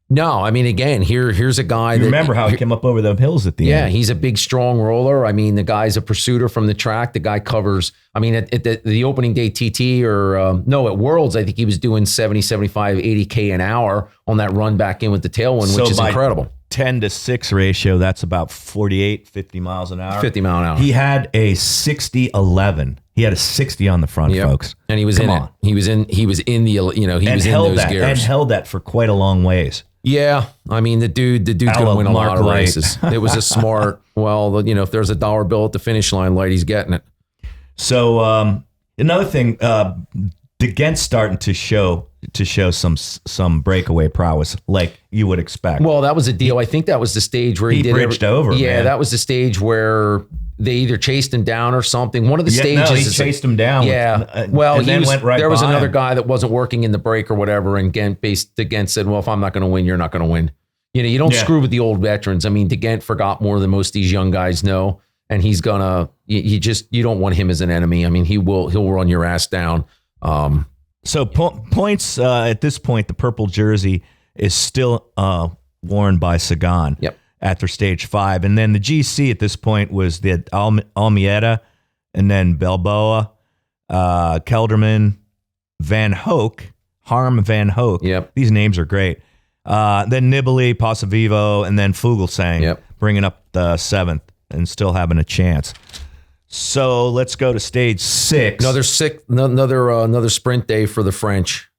Speaker 3: No, I mean, again, here's a guy.
Speaker 2: You remember how he came up over the hills at the end?
Speaker 3: Yeah, he's a big, strong roller. I mean, the guy's a pursuiter from the track. The guy covers, I mean, at the opening day TT at Worlds, I think he was doing 70, 75, 80K an hour on that run back in with the tailwind, which is incredible.
Speaker 2: 10-6 ratio, that's about 48, 50 miles an hour.
Speaker 3: 50 mile an hour.
Speaker 2: He had a 60-11. He had a 60 on the front, folks.
Speaker 3: And he was in it. He was in the, you know, he was in those gears.
Speaker 2: And held that for quite a long ways.
Speaker 3: Yeah, I mean the dude's gonna win a lot of races. It was a smart. Well, you know, if there's a dollar bill at the finish line, light, he's getting it.
Speaker 2: So another thing, DeGent's starting to show some breakaway prowess, like you would expect.
Speaker 3: Well, that was a deal. I think that was the stage where he did
Speaker 2: bridged over.
Speaker 3: Yeah,
Speaker 2: man.
Speaker 3: that was the stage where they either chased him down or something. One of the stages.
Speaker 2: No, he chased him down.
Speaker 3: Yeah. There was another guy that wasn't working in the break or whatever, and DeGent said, "Well, if I'm not going to win, you're not going to win." You know, you don't screw with the old veterans. I mean, DeGent forgot more than most of these young guys know, and he's gonna. You don't want him as an enemy. I mean, he'll run your ass down.
Speaker 2: So points at this point, the purple jersey is still worn by Sagan.
Speaker 3: Yep.
Speaker 2: After stage 5. And then the GC at this point was the Almieta, and then Balboa, Kelderman, Van Hoek, Harm Van Hoek.
Speaker 3: Yep.
Speaker 2: These names are great. Then Nibali, Passavivo, and then Fuglsang, bringing up the 7th and still having a chance. So let's go to stage 6.
Speaker 3: Another sprint day for the French.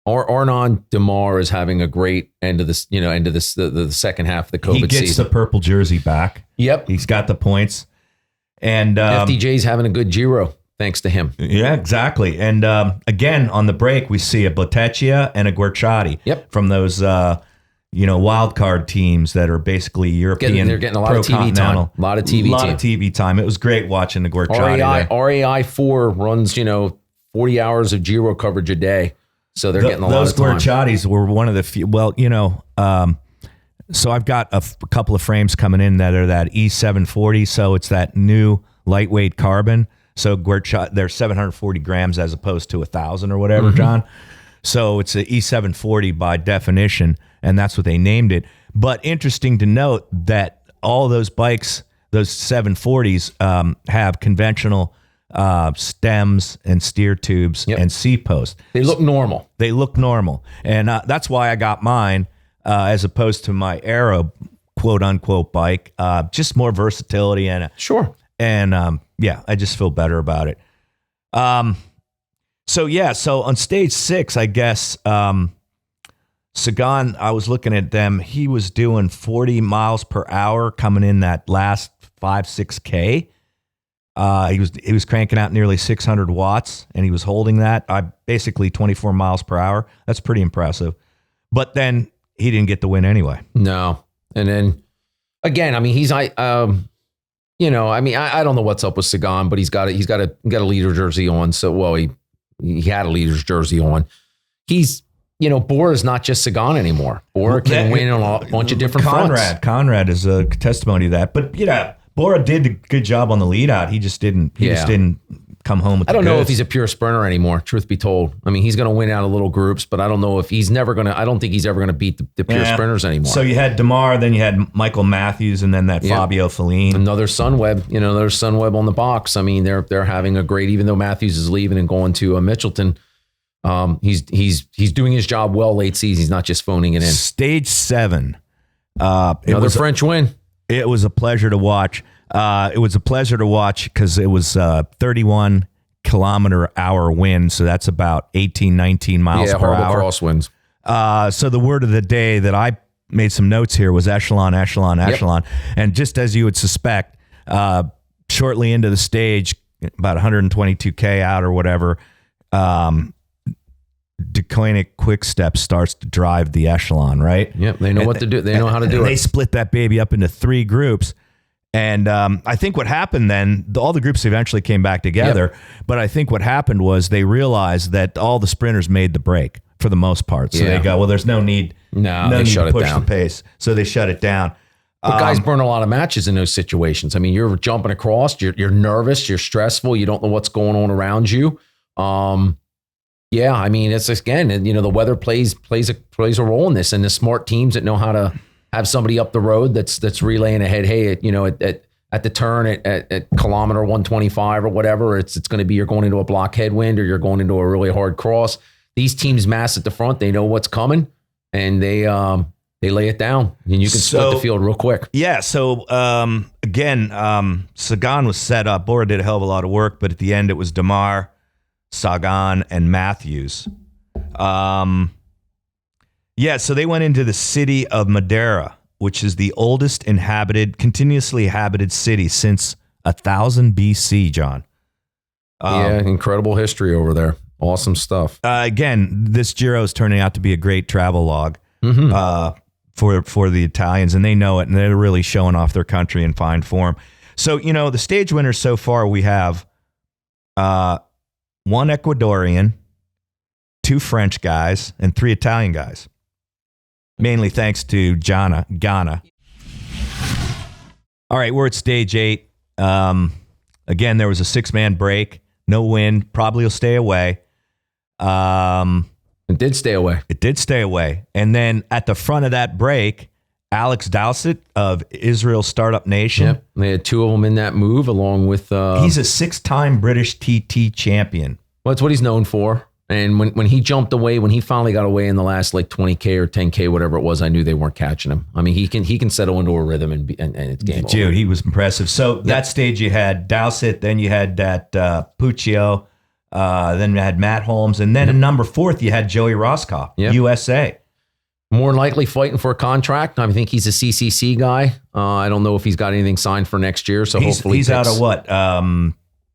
Speaker 3: Arnaud Demar is having a great end of this, the second half of the COVID
Speaker 2: He gets
Speaker 3: season.
Speaker 2: the purple jersey back.
Speaker 3: Yep.
Speaker 2: He's got the points. And
Speaker 3: FDJ's having a good Giro, thanks to him.
Speaker 2: Yeah, exactly. And again, on the break, we see a Bottecchia and a Guerciotti from those, wild card teams that are basically European.
Speaker 3: They're getting a lot of TV time. A lot of TV time.
Speaker 2: It was great watching the Guerciotti.
Speaker 3: RAI 4 runs, 40 hours of Giro coverage a day. So they're getting a lot of time.
Speaker 2: Those Guerciottis were one of the few. Well, so I've got a couple of frames coming in that are that E740. So it's that new lightweight carbon. So they're 740 grams as opposed to 1,000 or whatever, John. So it's an E740 by definition, and that's what they named it. But interesting to note that all those bikes, those 740s, have conventional stems and steer tubes and seat posts.
Speaker 3: They look normal.
Speaker 2: And that's why I got mine as opposed to my Aero quote unquote bike. Just more versatility and I just feel better about it. So on stage 6, I guess Sagan, I was looking at them. He was doing 40 miles per hour coming in that last 5-6K. He was cranking out nearly 600 watts, and he was holding that. Basically 24 miles per hour. That's pretty impressive. But then he didn't get the win anyway.
Speaker 3: No, and then again, I mean, I don't know what's up with Sagan, but he's got a leader jersey on. So he had a leader's jersey on. He's Bora's not just Sagan anymore. Bora can win on a bunch of different fronts.
Speaker 2: Conrad is a testimony to that. But Bora did a good job on the lead out. He just didn't come home with the goods.
Speaker 3: I don't know if he's a pure sprinter anymore, truth be told. I mean, he's going to win out of little groups, but I don't know if I don't think he's ever going to beat the pure sprinters anymore.
Speaker 2: So you had Demar, then you had Michael Matthews, and then that Fabio Follin.
Speaker 3: Another Sunweb on the box. I mean, they're having a great, even though Matthews is leaving and going to Mitchelton, he's doing his job well late season. He's not just phoning it in.
Speaker 2: Stage 7.
Speaker 3: Another French win.
Speaker 2: It was a pleasure to watch. Because it was 31 kilometer hour wind. So that's about 18, 19 miles per hour.
Speaker 3: Cross winds.
Speaker 2: So the word of the day that I made some notes here was echelon. And just as you would suspect, shortly into the stage, about 122K out or whatever, Deceuninck Quick Step starts to drive the echelon, right?
Speaker 3: Yep, they know what to do. They know how to do it.
Speaker 2: They split that baby up into 3 groups. And I think what happened then, all the groups eventually came back together. But I think what happened was they realized that all the sprinters made the break for the most part. So they go, well, there's no need to push the pace. So they shut it down.
Speaker 3: But guys burn a lot of matches in those situations. I mean, you're jumping across, you're nervous, you're stressful, you don't know what's going on around you. I mean, it's again, the weather plays a role in this, and the smart teams that know how to have somebody up the road that's relaying ahead. Hey, at the turn at kilometer 125 or whatever, it's going to be you're going into a block headwind or you're going into a really hard cross. These teams mass at the front. They know what's coming, and they lay it down, and you can split the field real quick. Yeah.
Speaker 2: So again, Sagan was set up. Bora did a hell of a lot of work, but at the end it was Demar, Sagan, and Matthews. So they went into the city of Madeira, which is the oldest continuously inhabited city since 1000 BC, John.
Speaker 3: Incredible history over there. Awesome stuff.
Speaker 2: Again, this Giro is turning out to be a great travel log for the Italians, and they know it, and they're really showing off their country in fine form. So, the stage winners so far, we have one Ecuadorian, 2 French guys, and 3 Italian guys. Mainly thanks to Ghana. All right, we're at stage 8. Again, there was a 6-man break. No wind. Probably will stay away.
Speaker 3: It did stay away.
Speaker 2: And then at the front of that break, Alex Dowsett of Israel Startup Nation.
Speaker 3: Yep. They had 2 of them in that move along with...
Speaker 2: he's a 6-time British TT champion.
Speaker 3: Well, that's what he's known for. And when he jumped away, when he finally got away in the last 20K or 10K, whatever it was, I knew they weren't catching him. I mean, he can settle into a rhythm and it's game over.
Speaker 2: Dude, he was impressive. So that stage you had Dowsett, then you had that Puccio, Then you had Matt Holmes. And then in number 4th, you had Joey Roscoff, USA.
Speaker 3: More than likely fighting for a contract. I think he's a CCC guy. I don't know if he's got anything signed for next year. So hopefully
Speaker 2: he's out of what?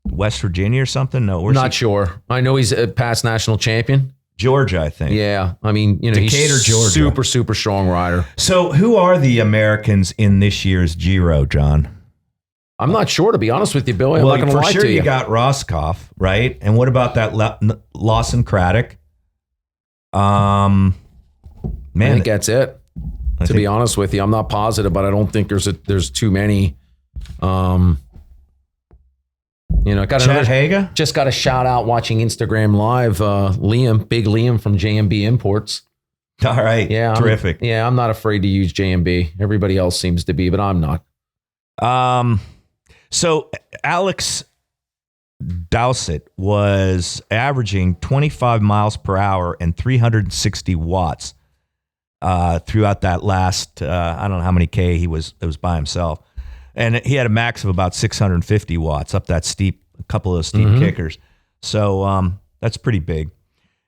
Speaker 2: West Virginia or something? No,
Speaker 3: not sure. I know he's a past national champion.
Speaker 2: Georgia, I think.
Speaker 3: Yeah. I mean, Decatur, he's
Speaker 2: Georgia.
Speaker 3: Super, super strong rider.
Speaker 2: So who are the Americans in this year's Giro, John?
Speaker 3: I'm not sure, to be honest with you, Billy. I'm not going to lie to you.
Speaker 2: For sure you got Roscoff, right? And what about that Lawson Craddock?
Speaker 3: Man, I think that's it. To be honest with you, I'm not positive, but I don't think there's too many.
Speaker 2: Chad Haga?
Speaker 3: Just got a shout out watching Instagram Live. Big Liam from JMB Imports.
Speaker 2: All right.
Speaker 3: Yeah.
Speaker 2: Terrific.
Speaker 3: I'm not afraid to use JMB. Everybody else seems to be, but I'm not.
Speaker 2: So Alex Dowsett was averaging 25 miles per hour and 360 watts throughout that last, I don't know how many K it was by himself. And he had a max of about 650 watts up that a couple of steep kickers. So that's pretty big.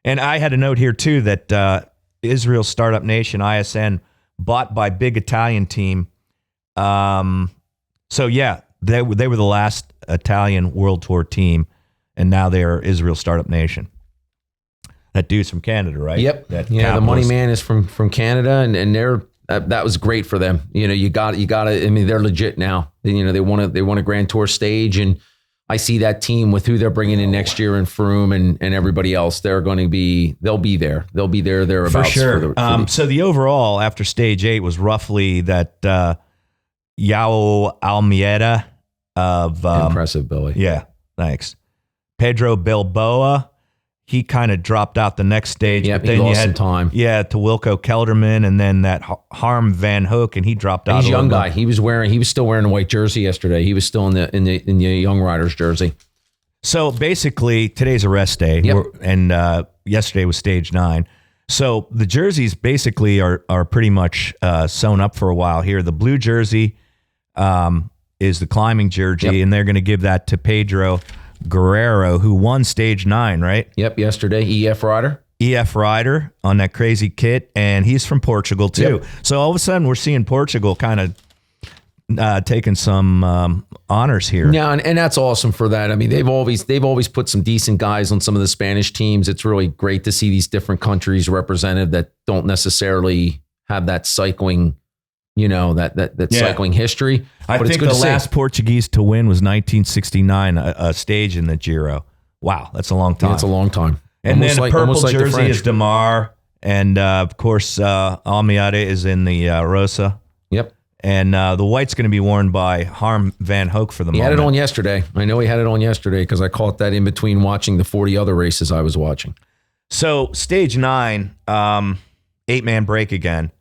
Speaker 2: And I had a note here too that Israel Startup Nation, ISN, bought by big Italian team. So yeah, they were the last Italian World Tour team, and now they're Israel Startup Nation. That dude's from Canada, right?
Speaker 3: Yep. The money man is from Canada, and they're that was great for them. You got to. I mean, they're legit now. They want a Grand Tour stage, and I see that team with who they're bringing in next year, and Froome and everybody else. They'll be there. They'll be there thereabouts.
Speaker 2: For sure. So the overall after stage 8 was roughly that Yao Almeida of
Speaker 3: impressive, Billy.
Speaker 2: Yeah, thanks. Pedro Bilboa. He kind of dropped out the next stage.
Speaker 3: Yeah,
Speaker 2: but then
Speaker 3: he lost
Speaker 2: you had
Speaker 3: some time.
Speaker 2: Yeah, to Wilco Kelderman, and then that Harm Van Hoek, and he dropped out.
Speaker 3: He's a young guy. He was still wearing a white jersey yesterday. He was still in the young riders jersey.
Speaker 2: So basically, today's a rest day, and yesterday was stage 9. So the jerseys basically are pretty much sewn up for a while here. The blue jersey is the climbing jersey, and they're going to give that to Pedro Guerrero, who won stage 9, right?
Speaker 3: Yep, yesterday, EF rider
Speaker 2: on that crazy kit, and he's from Portugal too.
Speaker 3: Yep.
Speaker 2: So all of a sudden, we're seeing Portugal kind of taking some honors here.
Speaker 3: Yeah, and that's awesome for that. I mean, they've always put some decent guys on some of the Spanish teams. It's really great to see these different countries represented that don't necessarily have that cycling. That cycling history.
Speaker 2: I think the last Portuguese to win was 1969, a stage in the Giro. Wow, that's a long time.
Speaker 3: Yeah, it's a long time.
Speaker 2: And then the purple jersey is Demar, and of course Almeida is in the Rosa.
Speaker 3: Yep.
Speaker 2: And the white's going to be worn by Harm Van Hoek for the moment.
Speaker 3: He had it on yesterday. I know he had it on yesterday because I caught that in between watching the 40 other races I was watching.
Speaker 2: So stage 9, 8-man break again.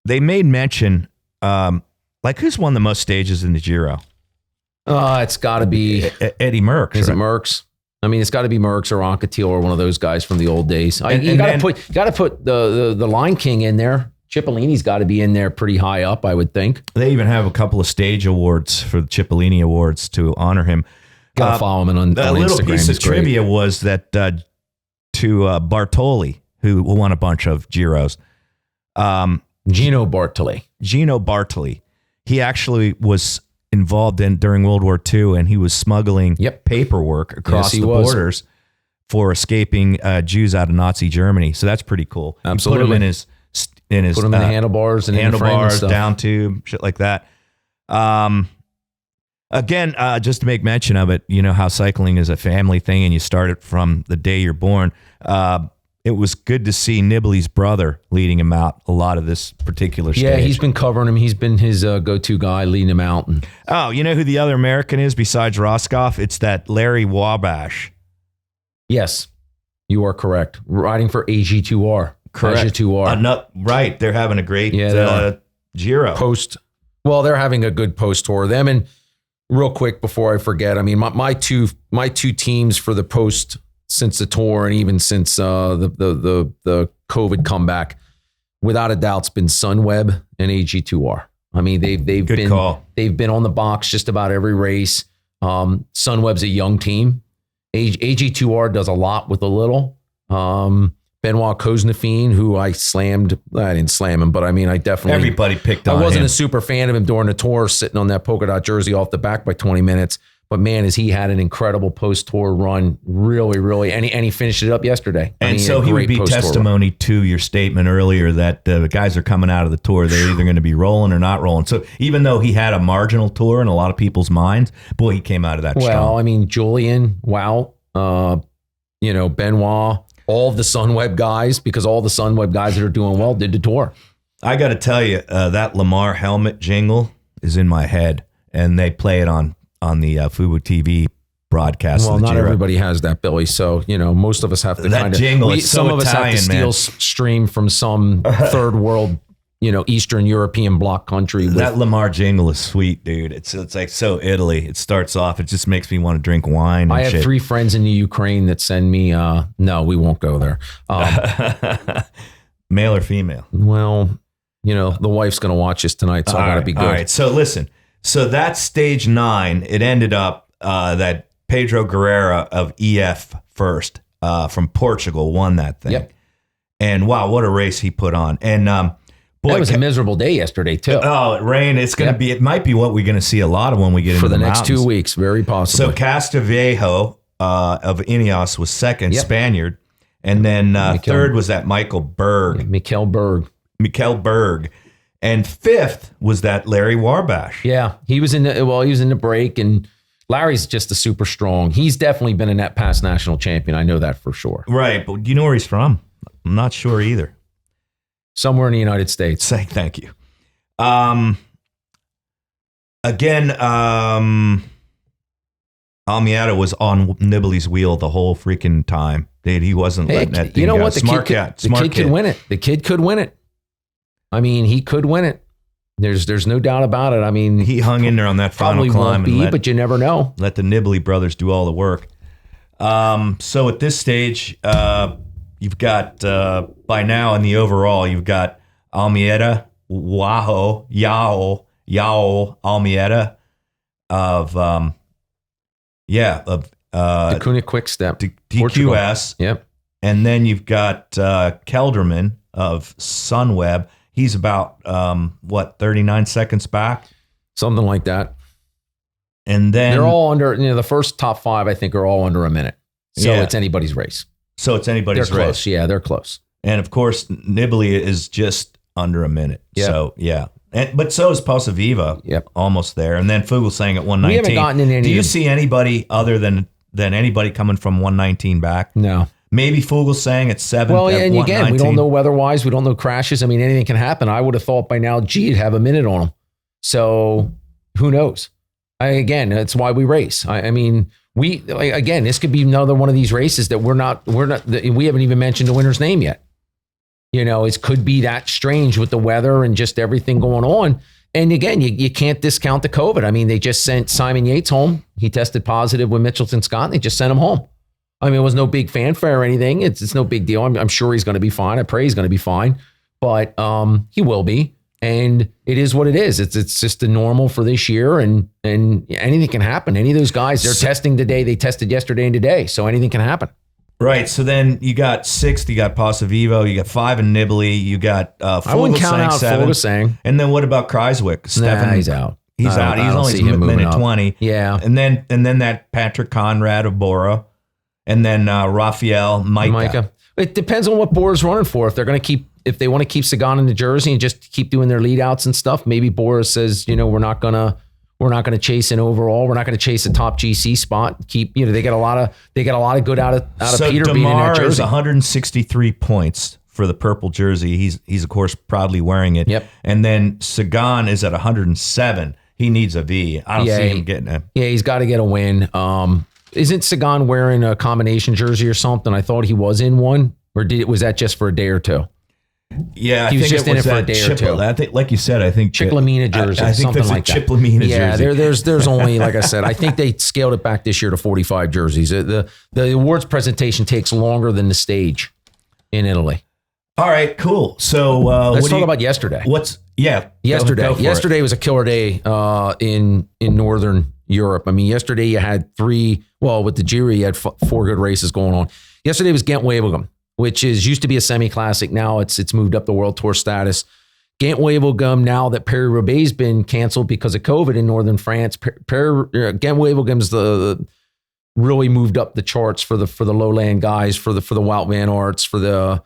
Speaker 2: They made mention, who's won the most stages in the Giro?
Speaker 3: It's got to be
Speaker 2: Eddie Merckx.
Speaker 3: Is it Merckx? I mean, it's got to be Merckx or Anquetil or one of those guys from the old days. You got to put the Line King in there. Cipollini's got to be in there pretty high up, I would think.
Speaker 2: They even have a couple of stage awards for the Cipollini Awards to honor him.
Speaker 3: Got to follow him on Instagram. A little piece of
Speaker 2: trivia was that to Bartoli, who won a bunch of Giros.
Speaker 3: Gino Bartoli. He actually was involved during World War II, and he was smuggling paperwork across the borders for escaping Jews out of Nazi Germany. So that's pretty cool. Absolutely.
Speaker 2: Put him in his
Speaker 3: put him in the handlebars and
Speaker 2: down tube, shit like that. Again, just to make mention of it, how cycling is a family thing, and you start it from the day you're born. It was good to see Nibley's brother leading him out a lot of this particular stage.
Speaker 3: Yeah, he's been covering him. He's been his go-to guy leading him out.
Speaker 2: Oh, you know who the other American is besides Roscoff? It's that Larry Wabash.
Speaker 3: Yes, you are correct. Riding for AG2R.
Speaker 2: Correct.
Speaker 3: AG2R.
Speaker 2: Right, they're having a great Giro.
Speaker 3: Well, they're having a good post tour. Them, and real quick before I forget, I mean, my two teams for the post since the tour and even since the COVID comeback, without a doubt, it's been Sunweb and AG2R. I mean, they've been on the box just about every race. Sunweb's a young team, AG2R does a lot with a little. Benoit Koznefine, who I didn't slam him, but I mean, I definitely.
Speaker 2: Everybody picked on him.
Speaker 3: I wasn't a super fan of him during the tour, sitting on that polka dot jersey off the back by 20 minutes. But man, has he had an incredible post-tour run, really, and he finished it up yesterday.
Speaker 2: And so he would be testimony to your statement earlier that the guys are coming out of the tour, they're either going to be rolling or not rolling. So even though he had a marginal tour in a lot of people's minds, boy, he came out of that strong.
Speaker 3: Well, I mean, Julian, wow, Benoit, all of the Sunweb guys, because all the Sunweb guys that are doing well did the tour.
Speaker 2: I got to tell you, that Lamar helmet jingle is in my head, and they play it on the Fubu TV broadcast.
Speaker 3: Well, not everybody has that, Billy. So, most of us have to
Speaker 2: that jingle. Some
Speaker 3: of us
Speaker 2: Italian,
Speaker 3: have to steal stream from some third world, Eastern European bloc country.
Speaker 2: That Lamar jingle is sweet, dude. It's like so Italy. It starts off. It just makes me want to drink wine.
Speaker 3: I have 3 friends in the Ukraine that send me. No, we won't go there.
Speaker 2: Male or female?
Speaker 3: Well, the wife's going to watch us tonight, so I got to be good.
Speaker 2: All right. So listen. So that's stage 9. It ended up that Pedro Guerrera of EF First from Portugal won that thing.
Speaker 3: Yep.
Speaker 2: And wow, what a race he put on. And boy,
Speaker 3: it was a miserable day yesterday too.
Speaker 2: Oh, it rained. It's going to be. It might be what we're going to see a lot of when we get into
Speaker 3: the next
Speaker 2: mountains.
Speaker 3: 2 weeks, very possibly.
Speaker 2: So Castillejo of Ineos was second, Spaniard, and then third was that Mikel Berg.
Speaker 3: Mikel
Speaker 2: Berg. And fifth was that Larry Warbash.
Speaker 3: Yeah, he was in the break, and Larry's just a super strong. He's definitely been a net pass national champion. I know that for sure.
Speaker 2: Right, but do you know where he's from? I'm not sure either.
Speaker 3: Somewhere in the United States.
Speaker 2: Thank you. Again, Almeida was on Nibali's wheel the whole freaking time. Dude, he wasn't letting that thing go.
Speaker 3: What? The kid could win it. The kid could win it. I mean, he could win it. There's no doubt about it. I mean,
Speaker 2: he hung in there on that final climb.
Speaker 3: But you never know.
Speaker 2: Let the Nibali brothers do all the work. So at this stage, you've got, by now in the overall, you've got Almeida, Yao Almeida of the
Speaker 3: Kuna Quick Step.
Speaker 2: DQS.
Speaker 3: Yep.
Speaker 2: And then you've got Kelderman of Sunweb. He's about, 39 seconds back?
Speaker 3: Something like that.
Speaker 2: And then
Speaker 3: they're all under, the first top 5, I think, are all under a minute. So it's anybody's race.
Speaker 2: So it's anybody's
Speaker 3: they're
Speaker 2: race.
Speaker 3: Close. Yeah, they're close.
Speaker 2: And of course, Nibali is just under a minute.
Speaker 3: Yep.
Speaker 2: So, yeah. But so is Posaviva.
Speaker 3: Yep.
Speaker 2: Almost there. And then Fuglsang at 119.
Speaker 3: We haven't gotten in any.
Speaker 2: Do you see anybody other than anybody coming from 119 back?
Speaker 3: No.
Speaker 2: Maybe Fuglsang at 7.
Speaker 3: Well, and again, we don't know weather-wise. We don't know crashes. I mean, anything can happen. I would have thought by now, he'd have a minute on him. So who knows? Again, that's why we race. I mean, this could be another one of these races that we haven't even mentioned the winner's name yet. It could be that strange with the weather and just everything going on. And again, you can't discount the COVID. I mean, they just sent Simon Yates home. He tested positive with Mitchelton Scott. And they just sent him home. I mean, it was no big fanfare or anything. It's no big deal. I'm sure he's going to be fine. I pray he's going to be fine, but he will be. And it is what it is. It's just the normal for this year, and anything can happen. Any of those guys, they're testing today. They tested yesterday and today, so anything can happen.
Speaker 2: Right. So then you got 6th. You got Posavivo. You got 5 in Nibali. You got
Speaker 3: I wouldn't count out
Speaker 2: 7.
Speaker 3: Fuglsang.
Speaker 2: And then what about Kreiswick?
Speaker 3: Nah, he's out.
Speaker 2: He's out. He's only minute 20.
Speaker 3: Yeah.
Speaker 2: And then that Patrick Conrad of Bora. And then Rafael Micah.
Speaker 3: It depends on what Bora's running for. If they want to keep Sagan in the jersey and just keep doing their lead outs and stuff, maybe Bora says, we're not gonna chase an overall. We're not gonna chase a top GC spot. They get a lot of good out of Peter being in that jersey.
Speaker 2: So DeMar is 163 points for the purple jersey. He's of course proudly wearing it.
Speaker 3: Yep.
Speaker 2: And then Sagan is at 107. He needs a V. I don't see him getting it.
Speaker 3: Yeah, he's got to get a win. Isn't Sagan wearing a combination jersey or something? I thought he was in one, or was that just for a day or two?
Speaker 2: Yeah,
Speaker 3: he was just in it for a day or two.
Speaker 2: I think, like you said, I think
Speaker 3: Chiclamina jersey,
Speaker 2: I think
Speaker 3: something like that.
Speaker 2: Chiclamina jersey.
Speaker 3: Yeah, there's only, like I said, I think they scaled it back this year to 45 jerseys. The awards presentation takes longer than the stage in Italy.
Speaker 2: All right, cool. So
Speaker 3: let's talk about yesterday.
Speaker 2: Yesterday?
Speaker 3: Yesterday was a killer day in northern Europe. I mean, yesterday you had with the Giro, you had 4 good races going on. Yesterday was Ghent-Wevelgem, which used to be a semi-classic. Now it's moved up the World Tour status. Ghent-Wevelgem, now that Paris-Roubaix has been canceled because of COVID in northern France, Ghent-Wevelgem's really moved up the charts for the lowland guys, for the Wout van Aerts, for the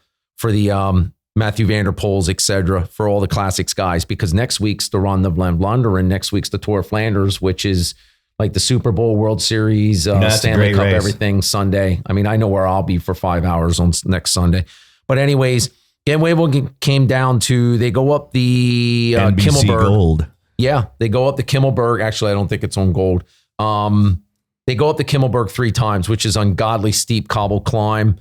Speaker 3: Mathieu van der Poels, etc., for all the classics guys, because next week's the Ronde van Vlaanderen, next week's the Tour of Flanders, which is like the Super Bowl, World Series, Stanley Cup, race. Everything Sunday. I mean, I know where I'll be for 5 hours on next Sunday. But anyways, Ghent-Wevelgem came down to, they go up the Kimmelberg.
Speaker 2: Gold.
Speaker 3: Yeah, they go up the Kimmelberg. Actually, I don't think it's on gold. They go up the Kimmelberg 3 times, which is ungodly steep cobble climb.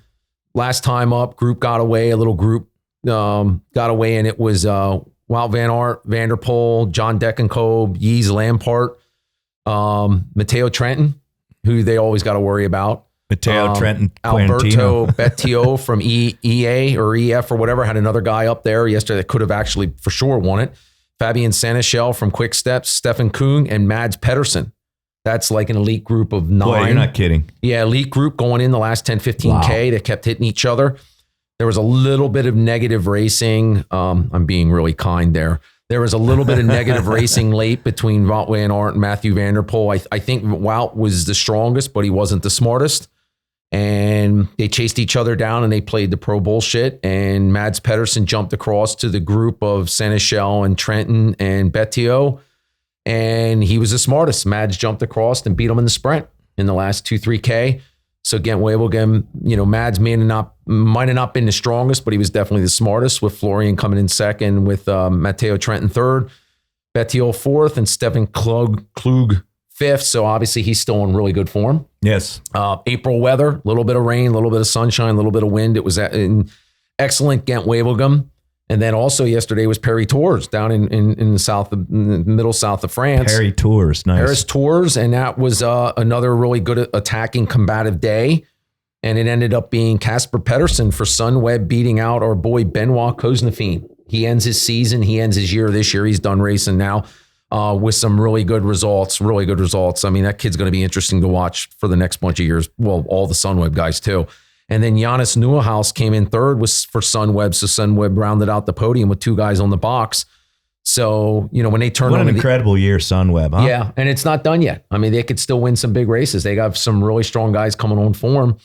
Speaker 3: Last time up, group got away, a little group got away, and it was Wout van Aert, Van der Poel, John Degenkolb, Yves Lampaert, Matteo Trentin, who they always got to worry about.
Speaker 2: Matteo Trentin,
Speaker 3: Alberto Bettiol from EA or EF or whatever had another guy up there yesterday that could have actually for sure won it. Fabian Seneschal from Quick Steps, Stefan Kung, and Mads Pedersen. That's like an elite group of 9.
Speaker 2: Boy, you're not kidding.
Speaker 3: Yeah, elite group going in the last 10, 15K that kept hitting each other. There was a little bit of negative racing. I'm being really kind there. There was a little bit of negative racing late between Wout van Aert and Mathieu van der Poel. I think Wout was the strongest, but he wasn't the smartest. And they chased each other down and they played the pro bullshit. And Mads Pedersen jumped across to the group of Seneschal and Trentin and Bettiol. And he was the smartest. Mads jumped across and beat him in the sprint in the last 2-3K. So Ghent-Wevelgem, Mads might have not been the strongest, but he was definitely the smartest, with Florian coming in second, with Matteo Trentin third, Bettiol fourth, and Stefan Klug fifth. So obviously he's still in really good form.
Speaker 2: Yes.
Speaker 3: April weather, a little bit of rain, a little bit of sunshine, a little bit of wind. It was in excellent Ghent-Wevelgem. And then also yesterday was Paris Tours down in the middle south of France.
Speaker 2: Paris Tours, nice.
Speaker 3: Paris Tours, and that was another really good attacking combative day. And it ended up being Casper Pedersen for Sunweb beating out our boy Benoit Cosnefin. He ends his season. He ends his year this year. He's done racing now with some really good results. Really good results. I mean, that kid's going to be interesting to watch for the next bunch of years. Well, all the Sunweb guys too. And then Jonas Nieuwenhuis came in third for Sunweb. So Sunweb rounded out the podium with 2 guys on the box. So, when they turn on...
Speaker 2: What an incredible year, Sunweb, huh?
Speaker 3: Yeah, and it's not done yet. I mean, they could still win some big races. They got some really strong guys coming on form.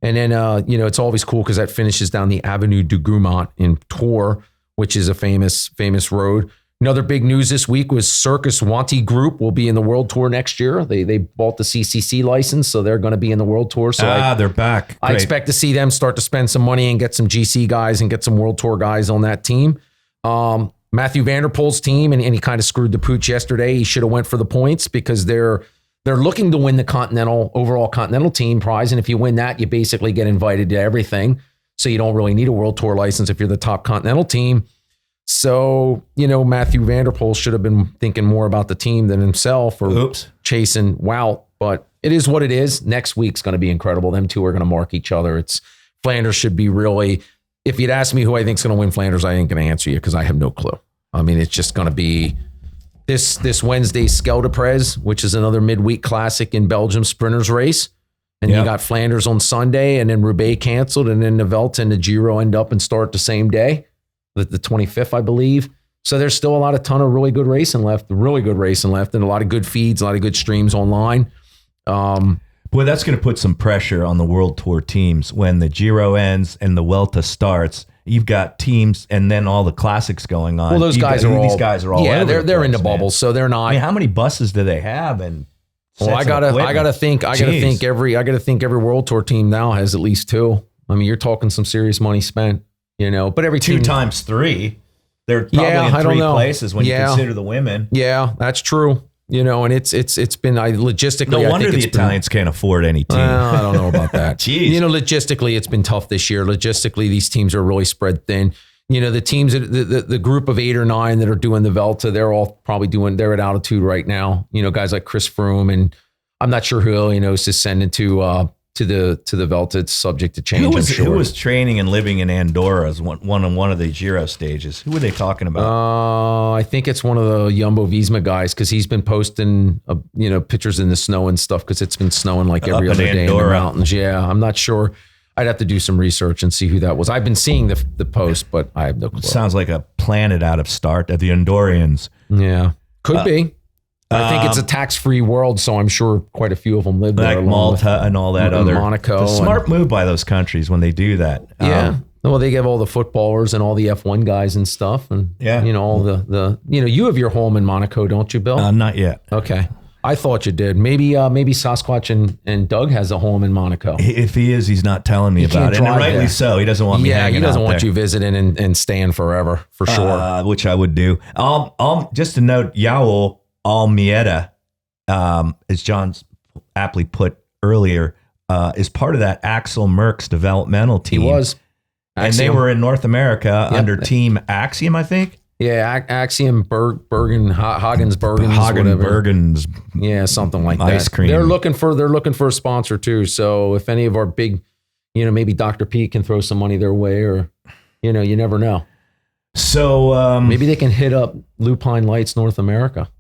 Speaker 3: And then, it's always cool because that finishes down the Avenue du Gourmand in Tours, which is a famous road. Another big news this week was Circus Wanty Group will be in the World Tour next year. They bought the CCC license, so they're going to be in the World Tour. So
Speaker 2: they're back. Great.
Speaker 3: I expect to see them start to spend some money and get some GC guys and get some World Tour guys on that team. Mathieu van der Poel's team, and he kind of screwed the pooch yesterday. He should have went for the points because they're looking to win the overall continental team prize. And if you win that, you basically get invited to everything. So you don't really need a World Tour license if you're the top continental team. So, Mathieu van der Poel should have been thinking more about the team than himself or chasing Wout. But it is what it is. Next week's going to be incredible. Them two are going to mark each other. Flanders should be really... If you'd ask me who I think is going to win Flanders, I ain't going to answer you because I have no clue. I mean, it's just going to be this Wednesday Scheldeprijs, which is another midweek classic in Belgium sprinters race. And you got Flanders on Sunday, and then Roubaix canceled, and then the Vuelta and the Giro end up and start the same day, the 25th, I believe. So there's still a ton of really good racing left, and a lot of good feeds, a lot of good streams online.
Speaker 2: Boy, that's going to put some pressure on the World Tour teams when the Giro ends and the Vuelta starts. You've got teams and then all the classics going on.
Speaker 3: Well, these guys are all
Speaker 2: yeah,
Speaker 3: they're in the bubble, so they're not.
Speaker 2: I mean, how many buses do they have? And
Speaker 3: I gotta think every World Tour team now has at least 2. I mean, you're talking some serious money spent, But every
Speaker 2: 2
Speaker 3: team,
Speaker 2: times 3, they're probably in 3 places when you consider the women.
Speaker 3: Yeah, that's true. And it's been logistically.
Speaker 2: No wonder
Speaker 3: I think
Speaker 2: the Italians can't afford any team.
Speaker 3: I don't know about that.
Speaker 2: Jeez.
Speaker 3: Logistically, it's been tough this year. Logistically, these teams are really spread thin. The teams, the group of 8 or 9 that are doing the Vuelta, they're all probably they're at altitude right now. Guys like Chris Froome, and I'm not sure who Ineos is sending to to the Vuelta. It's subject to change.
Speaker 2: Who was training and living in Andorra as one of the Giro stages? Who were they talking about?
Speaker 3: I think it's one of the Jumbo Visma guys because he's been posting pictures in the snow and stuff because it's been snowing like every other day in the mountains. Yeah, I'm not sure. I'd have to do some research and see who that was. I've been seeing the post, but I have no clue.
Speaker 2: Sounds like a planet out of start at the Andorrians.
Speaker 3: Yeah, could be. I think it's a tax-free world, so I'm sure quite a few of them live there.
Speaker 2: Like Malta and all that other.
Speaker 3: Monaco.
Speaker 2: It's a smart move by those countries when they do that.
Speaker 3: Yeah. Well, they give all the footballers and all the F1 guys and stuff, and all the you have your home in Monaco, don't you, Bill?
Speaker 2: Not yet.
Speaker 3: Okay. I thought you did. Maybe Sasquatch and Doug has a home in Monaco.
Speaker 2: If he is, he's not telling me about it. And rightly so. He doesn't want me hanging out.
Speaker 3: Yeah, he doesn't want you visiting and staying forever, for sure.
Speaker 2: Which I would do. Just to note, Yael Almeida, as John's aptly put earlier, is part of that Axel Merckx developmental team.
Speaker 3: He was.
Speaker 2: And they were in North America under Team Axiom, I think.
Speaker 3: Yeah, Axiom, Bergen, Hagen's,
Speaker 2: Bergen's.
Speaker 3: Yeah, something like
Speaker 2: ice
Speaker 3: that.
Speaker 2: Cream.
Speaker 3: They're looking for a sponsor too. So if any of our big, maybe Dr. P can throw some money their way, or you never know.
Speaker 2: So
Speaker 3: maybe they can hit up Lupine Lights North America.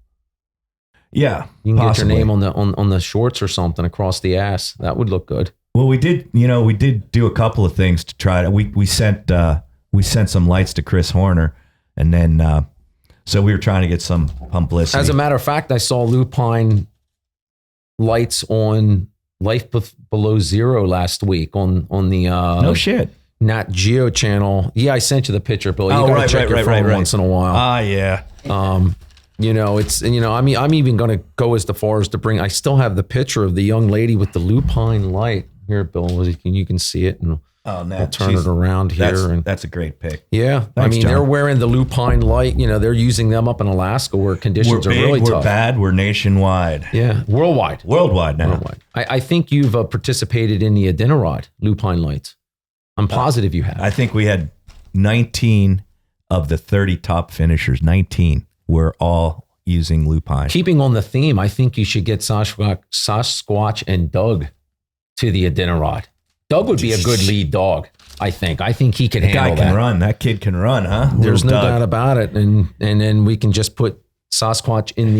Speaker 2: Yeah,
Speaker 3: you can
Speaker 2: possibly
Speaker 3: get your name on the shorts or something across the ass. That would look good.
Speaker 2: Well, we did do a couple of things to try to. We sent some lights to Chris Horner. And then, so we were trying to get some publicity.
Speaker 3: As a matter of fact, I saw Lupine lights on Life Below Zero last week on the
Speaker 2: no shit
Speaker 3: Nat Geo channel. Yeah, I sent you the picture, Bill. You gotta check your phone once in a while.
Speaker 2: Yeah.
Speaker 3: It's I'm even gonna go as far as to bring. I still have the picture of the young lady with the Lupine light here, Bill. You can see it and. I'll turn it around here.
Speaker 2: That's a great pick.
Speaker 3: Yeah.
Speaker 2: Thanks, John.
Speaker 3: They're wearing the Lupine light. They're using them up in Alaska where conditions are really tough.
Speaker 2: We're bad. We're nationwide.
Speaker 3: Yeah. Worldwide now. Worldwide. I think you've participated in the Iditarod Lupine lights. I'm positive you have.
Speaker 2: I think we had 19 of the 30 top finishers. 19 were all using Lupine.
Speaker 3: Keeping on the theme, I think you should get Sasquatch and Doug to the Iditarod. Doug would be a good lead dog, I think. I think he can handle that.
Speaker 2: Guy can run. That kid can run, huh?
Speaker 3: There's no doubt about it. And then we can just put Sasquatch in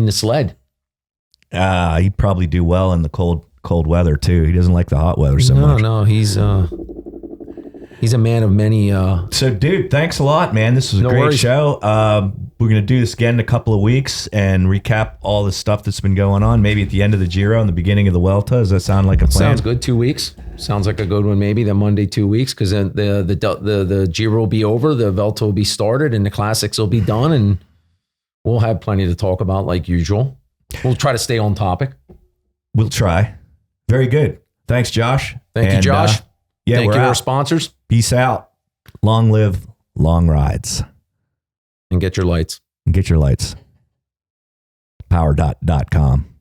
Speaker 3: the sled.
Speaker 2: He'd probably do well in the cold weather too. He doesn't like the hot weather so much.
Speaker 3: No, he's a man of many.
Speaker 2: So, dude, thanks a lot, man. This was a great show. We're going to do this again in a couple of weeks and recap all the stuff that's been going on. Maybe at the end of the Giro and the beginning of the Vuelta. Does that sound like a plan?
Speaker 3: Sounds good. 2 weeks. Sounds like a good one. Maybe the Monday 2 weeks, because then the Giro will be over, the Vuelta will be started, and the classics will be done, and we'll have plenty to talk about like usual. We'll try to stay on topic.
Speaker 2: We'll try. Very good. Thanks, Josh.
Speaker 3: Thank you, Josh.
Speaker 2: Thank
Speaker 3: you to our sponsors.
Speaker 2: Peace out. Long live long rides.
Speaker 3: And get your lights.
Speaker 2: Power.com.